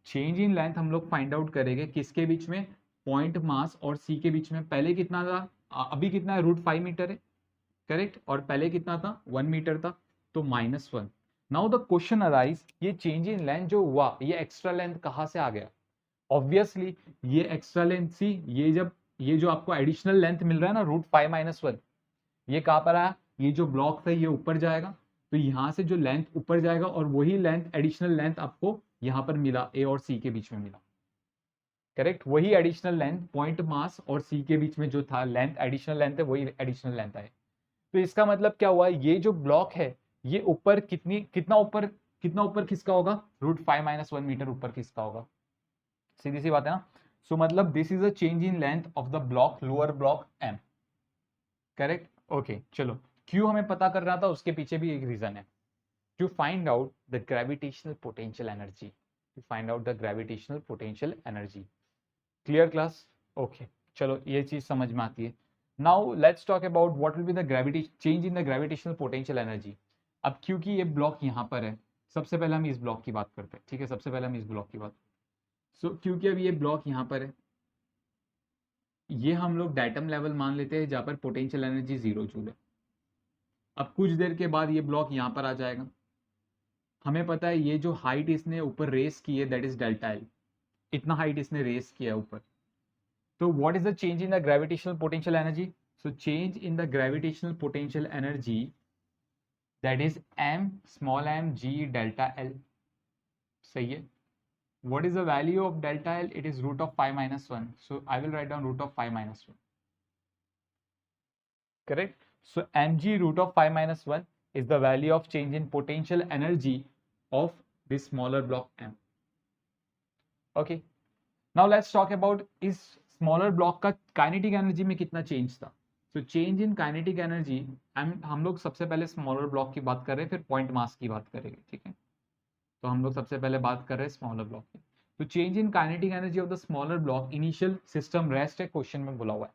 चेंज इन लेंथ हम लोग फाइंड आउट करेंगे किसके बीच में, पॉइंट मास और c के बीच में। पहले कितना था, अभी कितना है, √5 मीटर है, करेक्ट, और पहले कितना था, 1 मीटर था, तो -1। नाउ द क्वेश्चन अराइज, ये चेंज इन लेंथ जो हुआ, ये एक्स्ट्रा लेंथ कहाँ से आ गया। ऑब्वियसली ये एक्स्ट्रा लेंथ सी, ये जब ये जो आपको एडिशनल लेंथ मिल रहा है ना, √5 - 1, ये कहाँ पर आया, ये जो ब्लॉक था ये ऊपर जाएगा, तो यहाँ से जो लेंथ ऊपर जाएगा, और वही लेंथ, एडिशनल लेंथ आपको यहाँ पर मिला, ए और सी के बीच में मिला, करेक्ट। वही एडिशनल लेंथ पॉइंट मास और सी के बीच में जो था लेंथ, एडिशनल लेंथ है, वही एडिशनल लेंथ है। तो इसका मतलब क्या हुआ, ये जो ब्लॉक है ये ऊपर कितना ऊपर खिसका होगा, √5 - 1 मीटर ऊपर खिसका होगा, सीधी सी बात है ना। सो मतलब this is a change in length of the block, lower block m, correct. Okay, चलो क्यों हमें पता कर रहा था, उसके पीछे भी एक रीजन है, to find out the gravitational potential energy, to find out the gravitational potential energy. Clear class? Okay, चलो ये चीज समझ में आती है। Now let's talk about what will be the gravity change in the gravitational potential energy. अब क्योंकि ये ब्लॉक यहाँ पर है, सबसे पहले हम इस ब्लॉक की बात करते हैं, ठीक है, सबसे पहले हम इस ब्लॉक की बात। क्योंकि अब ये ब्लॉक यहाँ पर है, ये हम लोग डायटम लेवल मान लेते हैं जहाँ पर पोटेंशियल एनर्जी 0 जूल है। अब कुछ देर के बाद ये ब्लॉक यहाँ पर आ जाएगा, हमें पता है ये जो हाइट इसने ऊपर रेस की है दैट इज डेल्टा एल, इतना हाइट इसने रेस किया है ऊपर। So what is the change in the gravitational potential energy? So change in the gravitational potential energy, that is m small m g delta L, सही है। What is the value of delta L? It is √5 - 1. So I will write down √5 - 1. Correct? So mg √5 - 1 is the value of change in potential energy of this smaller block M. Okay, now let's talk about इस smaller block का kinetic energy में कितना change था. So change in kinetic energy, हम लोग सबसे पहले smaller block की बात कर रहे हैं, फिर point mass की बात करेंगे, ठीक है. तो हम लोग सबसे पहले बात कर रहे हैं smaller block की. तो change in kinetic energy of the smaller block, initial system rest है, क्वेश्चन में बोला हुआ है,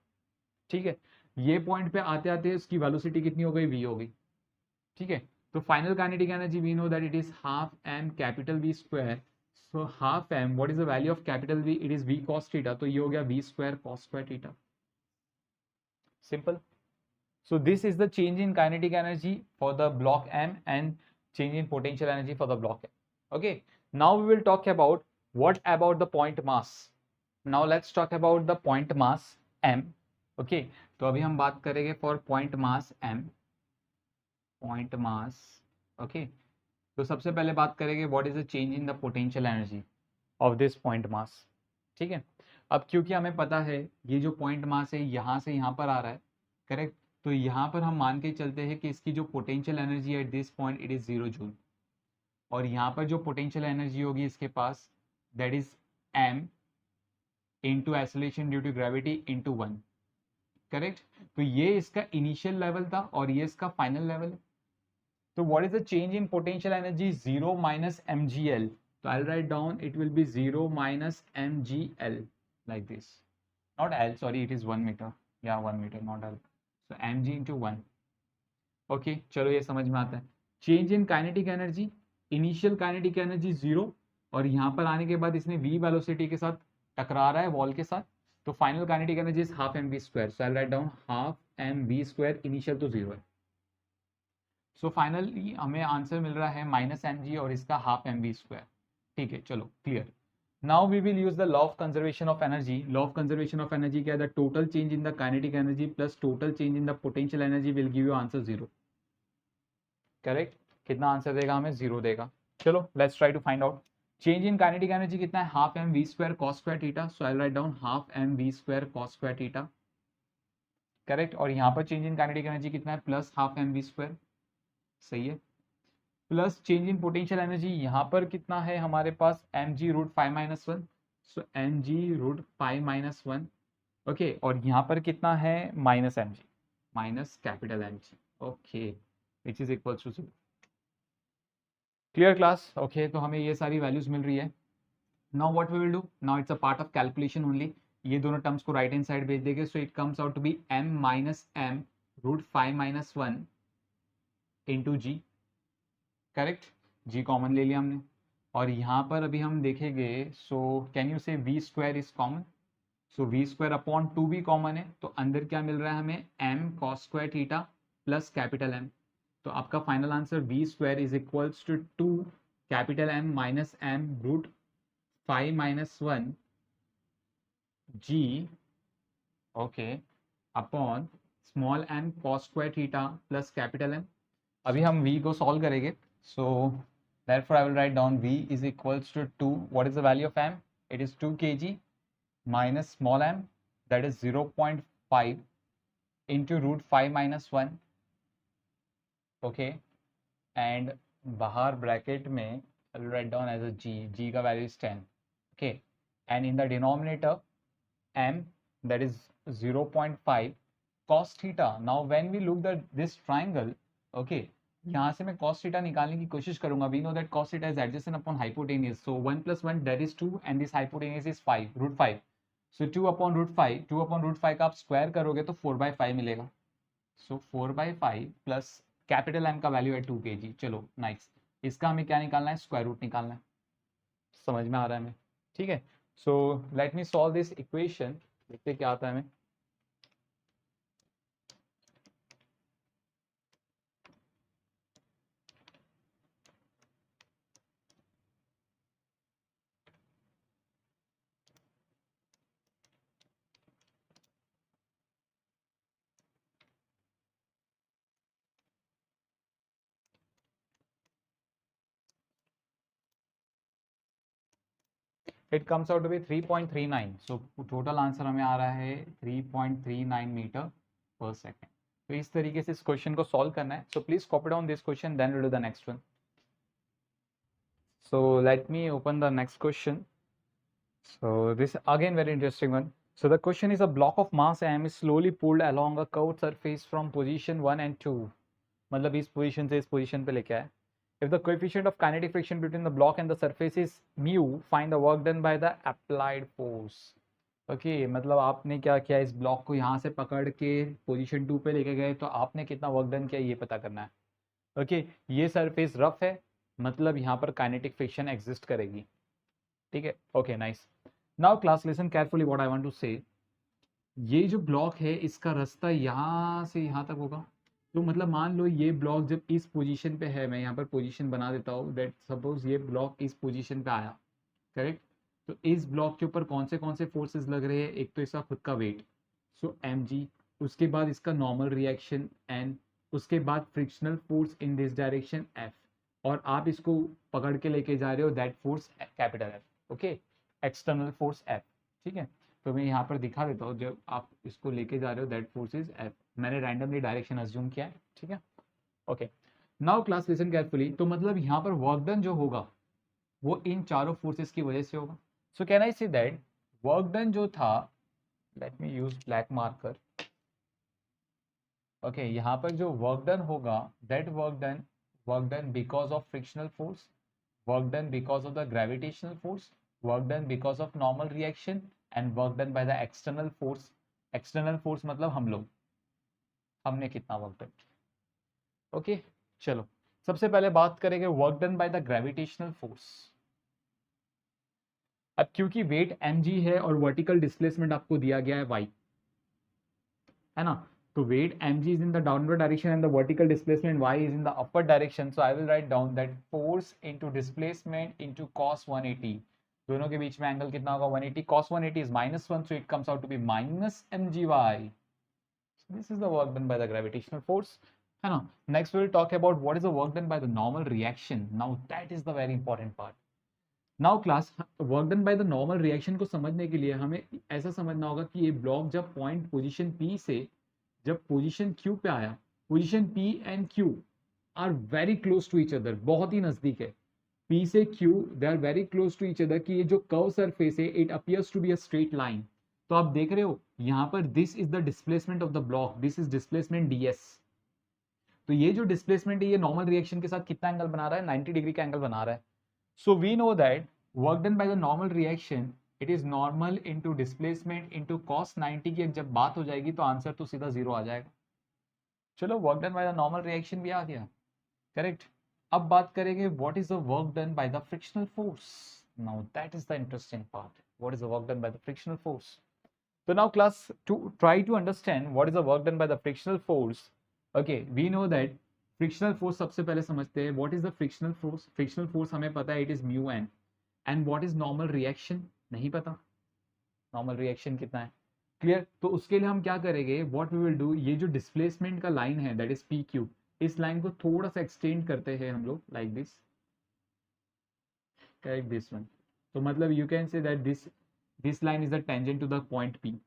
ठीक है. ये पॉइंट पे आते आते इसकी वेलोसिटी कितनी हो गई, v हो गई, ठीक है. तो final kinetic energy we know that it is half m capital V square. So half m, what is the value of capital V, it is V cos theta. तो ये हो गया V square cos square theta. Simple. So this is the change in kinetic energy for the block M and change in potential energy for the block M. Okay. Now we will talk about what about the point mass. Now let's talk about the point mass M. Okay. तो अभी हम बात करेंगे for point mass M. Point mass. Okay. तो सबसे पहले बात करेंगे what is the change in the potential energy of this point mass. ठीक है. अब क्योंकि हमें पता है ये जो point mass है यहाँ से यहाँ पर आ रहा है, करेक्ट. तो यहाँ पर हम मान के चलते हैं कि इसकी जो potential energy at this point it is 0 joule, और यहाँ पर जो पोटेंशियल एनर्जी होगी इसके पास दैट इज m into acceleration due to gravity into 1, correct. तो ये इसका इनिशियल लेवल था और ये इसका फाइनल लेवल है. तो what is the change in potential energy, 0 minus mgl. तो I write down it will be 0 minus mgl like this. Not l, sorry, it is 1 metre, या 1 metre, not l. So mg into 1. Okay, चलो ये समझ में आता है. Change in kinetic energy, initial kinetic energy 0, और यहाँ पर आने के बाद इसने v वेलोसिटी के साथ टकरा रहा है वॉल के साथ. तो final kinetic energy is half mv square. So I write down half mv square. Initial तो 0 है. सो फाइनली हमें आंसर मिल रहा है माइनस mg और इसका हाफ mv स्क्वायर. ठीक है, चलो clear. Now we will use the law of conservation of energy. Law of conservation of energy क्या है? The total change in the kinetic energy plus total change in the potential energy will give you answer 0. Correct? कितना answer देगा हमें? 0 देगा. चलो let's try to find out. Change in kinetic energy कितना है? Half m v square cos square theta. So I write down half m v square cos square theta. Correct. और यहाँ पर चेंज इन काइनेटिक एनर्जी कितना है? Plus half m v square. सही है. Plus change in potential energy यहाँ पर कितना है हमारे पास? M g root 5 minus 1. So m g root 5 minus 1. Okay, और यहाँ पर कितना है? Minus m g, minus capital M G. Okay, which is equal to 0. Clear class? Okay, तो हमें ये सारी वैल्यूज मिल रही है. Now what we will do, now it's a part of calculation only. ये दोनों टर्म्स को राइट हैंड साइड भेज देंगे. So it comes out to be m minus m root 5 minus 1 into g. Correct. G common ले लिया हमने. और यहाँ पर अभी हम देखेंगे. So can you say v square is common. So v square upon 2 भी कॉमन है. तो अंदर क्या मिल रहा है हमें? M cos square theta plus capital M. तो आपका final answer v square is equals to 2 capital M minus m root 5 minus 1 g, okay, upon small m cos square theta plus capital M. अभी हम v को solve करेंगे. So therefore I will write down v is equals to 2. What is the value of m? It is 2 kg minus small m, that is 0.5 into root 5 minus 1. Okay, and बाहर bracket में I will write down as a g का value is 10. Okay, and in the denominator m, that is 0.5 cos theta. Now when we look at this triangle, okay, यहाँ से मैं cos theta निकालने की कोशिश करूंगा. We know that cos theta is adjacent upon hypotenuse. So 1 plus 1 that is 2 and this hypotenuse is 5, root 5. So 2 upon root 5, 2 upon root 5 का आप square करोगे तो 4/5 मिलेगा. So 4/5 प्लस कैपिटल M का वैल्यू है 2 kg. चलो नाइस. इसका हमें क्या निकालना है? स्क्वायर रूट निकालना है. समझ में आ रहा है हमें? ठीक है. So let me solve this equation. देखते क्या आता है हमें. It comes out to be 3.39. सो टोटल आंसर हमें आ रहा है 3.39 मीटर पर सेकेंड. तो इस तरीके से इस क्वेश्चन को सॉल्व करना है. So please copy down this question, then will do the next one. So let me open the next question. So this again very interesting one. So the question is, a block of mass m is slowly pulled along a curved surface from position 1 and 2. मतलब इस position से इस position पे लेके आए. If the coefficient of kinetic friction between the block and the surface is mu, find the work done by the applied force. Okay मतलब आपने क्या किया, इस ब्लॉक को यहाँ से पकड़ के पोजीशन 2 पे लेके गए, तो आपने कितना वर्क डन किया ये पता करना है. ओके ये सरफेस रफ है, मतलब यहाँ पर काइनेटिक फ्रिक्शन एग्जिस्ट करेगी. ठीक है, okay nice. Now class listen carefully what I want to say. ये जो ब्लॉक है इसका रास्ता यहाँ से यहाँ तक होगा. तो मतलब मान लो ये ब्लॉक जब इस पोजीशन पे है, मैं यहाँ पर पोजीशन बना देता हूँ, दैट सपोज ये ब्लॉक इस पोजीशन पे आया, करेक्ट. तो इस ब्लॉक के ऊपर कौन से फोर्सेस लग रहे हैं, एक तो इसका खुद का वेट, सो mg, उसके बाद इसका नॉर्मल रिएक्शन n, उसके बाद frictional force in this direction f, और आप इसको पकड़ के लेके जा रहे हो, that force capital F. Okay, external force F. ठीक है, तो मैं यहाँ पर दिखा देता हूँ, जब आप इसको लेके जा रहे हो दैट फोर्स इज F. मैंने रैंडमली डायरेक्शन अज्यूम किया है. ठीक है, okay. Now class listen carefully. तो मतलब यहाँ पर वर्क डन जो होगा वो इन चारों फोर्सेस की वजह से होगा. सो can I say that work done जो था, let me use black marker. Okay, यहाँ पर जो वर्क डन होगा, that work done because of frictional force, work done because of the gravitational force, work done because of normal reaction, and work done by the external force. External force मतलब हम लोग, हमने कितना work done. Okay चलो, सबसे पहले बात करेंगे work done by the gravitational force. अब क्योंकि वेट mg है और वर्टिकल डिस्प्लेसमेंट आपको दिया गया है y, है ना, तो wait mg is in the downward direction and the vertical displacement y is in the upward direction. So I will write down that force into displacement into cos 180. दोनों के बीच में एंगल कितना होगा, 180. cos 180 is -1, so it comes out to be minus mgy. So this is the work done by the gravitational force, है ना. Next we will talk about what is the work done by the normal reaction. Now that is the very important part. Now class, work done by the normal reaction को समझने के लिए हमें ऐसा समझना होगा कि ये ब्लॉक जब पॉइंट पोजीशन P से जब पोजीशन Q पे आया, position P and Q are very close to each other, बहुत ही नजदीक है. P से Q they are very close to each other, कि ये जो कर्व सरफेस है it appears to be a straight line. तो आप देख रहे हो यहाँ पर this is the displacement of the block, this is displacement ds. तो ये जो डिस्प्लेसमेंट है ये नॉर्मल रिएक्शन के साथ कितना एंगल बना रहा है, 90 डिग्री का एंगल बना रहा है. So we know that work done by the normal reaction, it is normal into displacement into cos 90 की जब बात हो जाएगी तो आंसर तो सीधा 0 आ जाएगा. चलो, work done by the normal reaction भी आ गया, करेक्ट. अब बात करेंगे what is the work done by the frictional force. Now that is the interesting part. What is the work done by the frictional force? So now class, to try to understand what is the work done by the frictional force, okay, we know that frictional force सबसे पहले समझते हैं. What is the frictional force. Frictional force हमें पता है, it is mu N. And what is normal reaction, नहीं पता. Normal reaction कितना है, क्लियर. तो उसके लिए हम क्या करेंगे, व्हाट वी विल डू, ये जो डिस्प्लेसमेंट का लाइन है दैट इज पी क्यू, इस लाइन को थोड़ा सा एक्सटेंड करते हैं हम लोग, like this, correct, this one. तो मतलब you can say that this line is the tangent to the point P.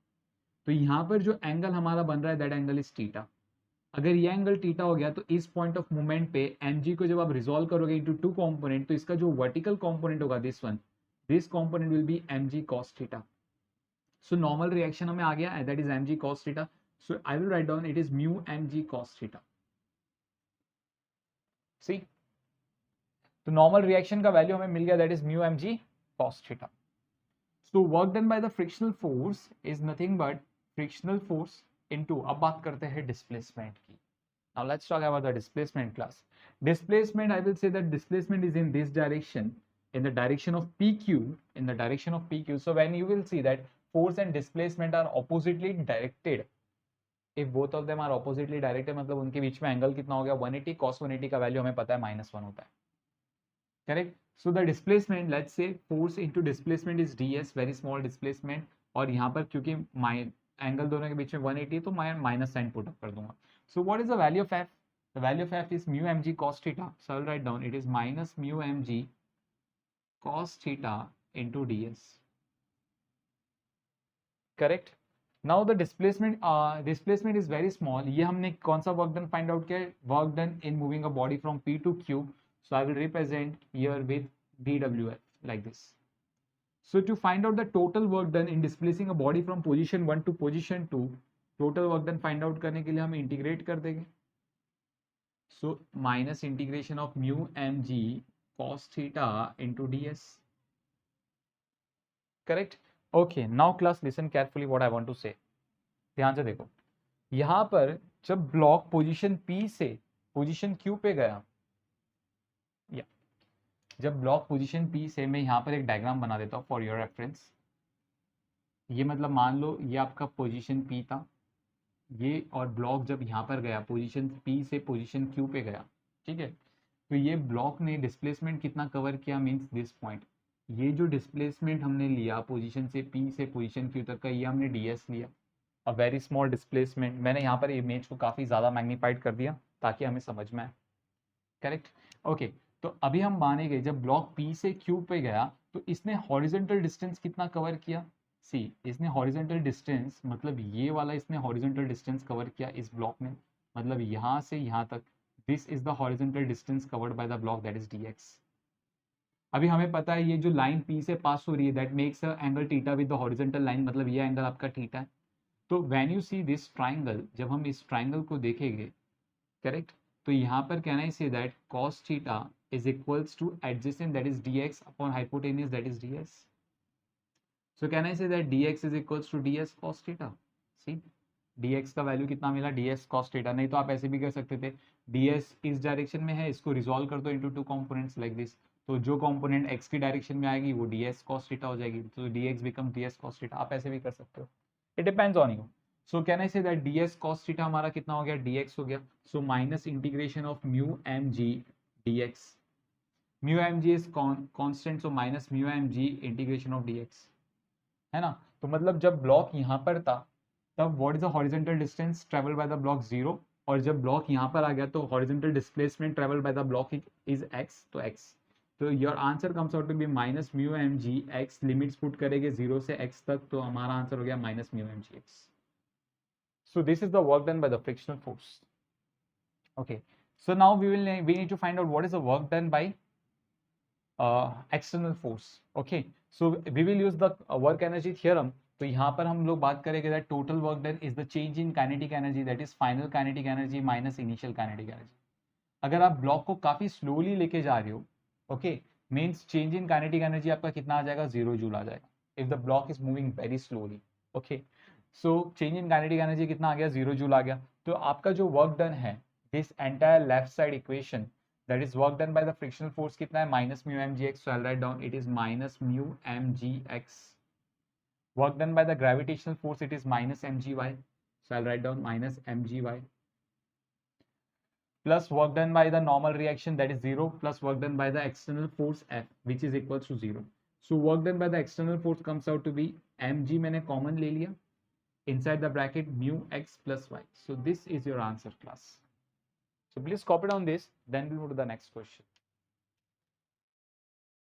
तो यहाँ पर जो एंगल हमारा बन रहा है दैट एंगल इज थीटा. अगर ये एंगल थीटा हो गया तो इस पॉइंट ऑफ मूवमेंट पे mg को जब आप रिजॉल्व करोगे इनटू टू कंपोनेंट, तो इसका जो वर्टिकल कंपोनेंट होगा this one, this component will be mg cos theta. So normal reaction हमें आ गया, that is mg cos theta. So I will write down it is mu mg cos theta. See, तो normal reaction का value हमें मिल गया, that is mu mg cos theta. So work done by the frictional force is nothing but frictional force into, अब बात करते हैं displacement की. Now let's talk about the displacement class. Displacement, I will say that displacement is in this direction, in the direction of PQ, in the direction of PQ. So when you will see that force and displacement are oppositely directed, if both of them are oppositely directed, मतलब उनके बीच में angle कितना हो गया, 180. cos 180 का value हमें पता है -1 होता है, correct. So the displacement, let's say force into displacement is ds, very small displacement, और यहाँ पर क्योंकि एंगल दोनों के बीच में 180 तो मैं माइनस साइन पुट अप कर दूंगा. So what is the value of f? The value of f is mu mg cos theta. So I will write down it is minus mu mg cos theta into ds. Correct? Now the displacement is very small. ये हमने कौन सा work done find out किया है? Work done in moving a body from P to Q. So I will represent here with dWf, like this. So to find out the total work done in displacing a body from position 1 to position 2, total work done find out करने के लिए हम integrate कर देंगे. So minus integration of mu mg cos theta into ds. Correct? Okay, now class listen carefully what I want to say. ध्यान से देखो, यहाँ पर जब ब्लॉक पोजीशन P से पोजीशन Q पे गया, या जब ब्लॉक पोजीशन P से, मैं यहाँ पर एक डायग्राम बना देता हूँ फॉर योर रेफरेंस. ये मतलब मान लो ये आपका पोजीशन P था, ये, और ब्लॉक जब यहाँ पर गया पोजीशन P से पोजीशन Q पे गया, ठीक है. तो ये ब्लॉक ने डिस्प्लेसमेंट कितना कवर किया, मीन्स दिस पॉइंट. ये जो डिस्प्लेसमेंट हमने लिया पोजीशन से P से पोजीशन Q तक का, ये हमने ds लिया, अ वेरी स्मॉल डिस्प्लेसमेंट. मैंने यहाँ पर इमेज को काफ़ी ज़्यादा मैग्नीफाइड कर दिया ताकि हमें समझ में आए. करेक्ट? ओके, तो अभी हम मानेंगे जब ब्लॉक P से Q पे गया तो इसने हॉरिजॉन्टल डिस्टेंस कितना कवर किया. सी, इसने हॉरिजॉन्टल डिस्टेंस, मतलब ये वाला इसने हॉरिजॉन्टल डिस्टेंस कवर किया इस ब्लॉक में, मतलब यहाँ से यहाँ तक. This is the horizontal distance covered by the block, that is dx. अभी हमें पता है ये जो लाइन P से पास हो रही है that makes a angle theta with the horizontal line, मतलब ये एंगल आपका थीटा है. तो when you see this triangle, जब हम इस ट्राइंगल को देखेंगे, करेक्ट, तो यहाँ पर can I say that cos theta is equals to adjacent, that is dx, upon hypotenuse, that is ds. So can I say that dx is equals to ds cos theta? See, dx का value कितना मिला, ds cos theta. नहीं तो आप ऐसे भी कर सकते थे, ds इस डायरेक्शन में है, इसको रिजॉल्व कर दो into two components like this. तो जो कंपोनेंट x की डायरेक्शन में आएगी वो ds cos theta हो जाएगी, तो dx become ds cos theta. आप ऐसे भी कर सकते हो, it depends on you. So can I say that ds cos theta हमारा कितना हो गया, dx हो गया. So minus integration of mu mg dx. Mu mg is constant, so minus mu mg integration of dx, है ना. तो मतलब जब ब्लॉक यहाँ पर था तब what is the horizontal distance travel by the block 0, और जब ब्लॉक यहाँ पर आ गया तो horizontal displacement travel by the block is x, तो x. तो your answer comes out to be minus mu mg x. Limits put करेंगे 0 से x तक, तो हमारा आंसर हो गया minus mu mg x. So this is the work done by the frictional force. Okay, so now we need to find out what is the work done by external force. Okay, so we will use the work energy theorem. तो यहाँ पर हम लोग बात करेंगे that total work done is the change in kinetic energy, that is final kinetic energy minus initial kinetic energy. अगर आप block को काफी स्लोली लेके जा रहे हो, okay, means change in kinetic energy आपका कितना आ जाएगा, 0 जूल आ जाएगा if the block is moving very slowly. Okay, so change in kinetic energy कितना आ गया, 0 जूल आ गया. तो आपका जो वर्क डन है, this entire left side equation, that is work done by the frictional force कितना है, minus mu m g x. So I write down it is minus mu m g x. Work done by the gravitational force it is minus m g y. So I write down minus m g y plus work done by the normal reaction, that is 0, plus work done by the external force F, which is equals to 0. So work done by the external force comes out to be mg, मैंने common ले लिया, inside the bracket mu x plus y. So this is your answer, class. So please copy down this, then we'll move to the next question.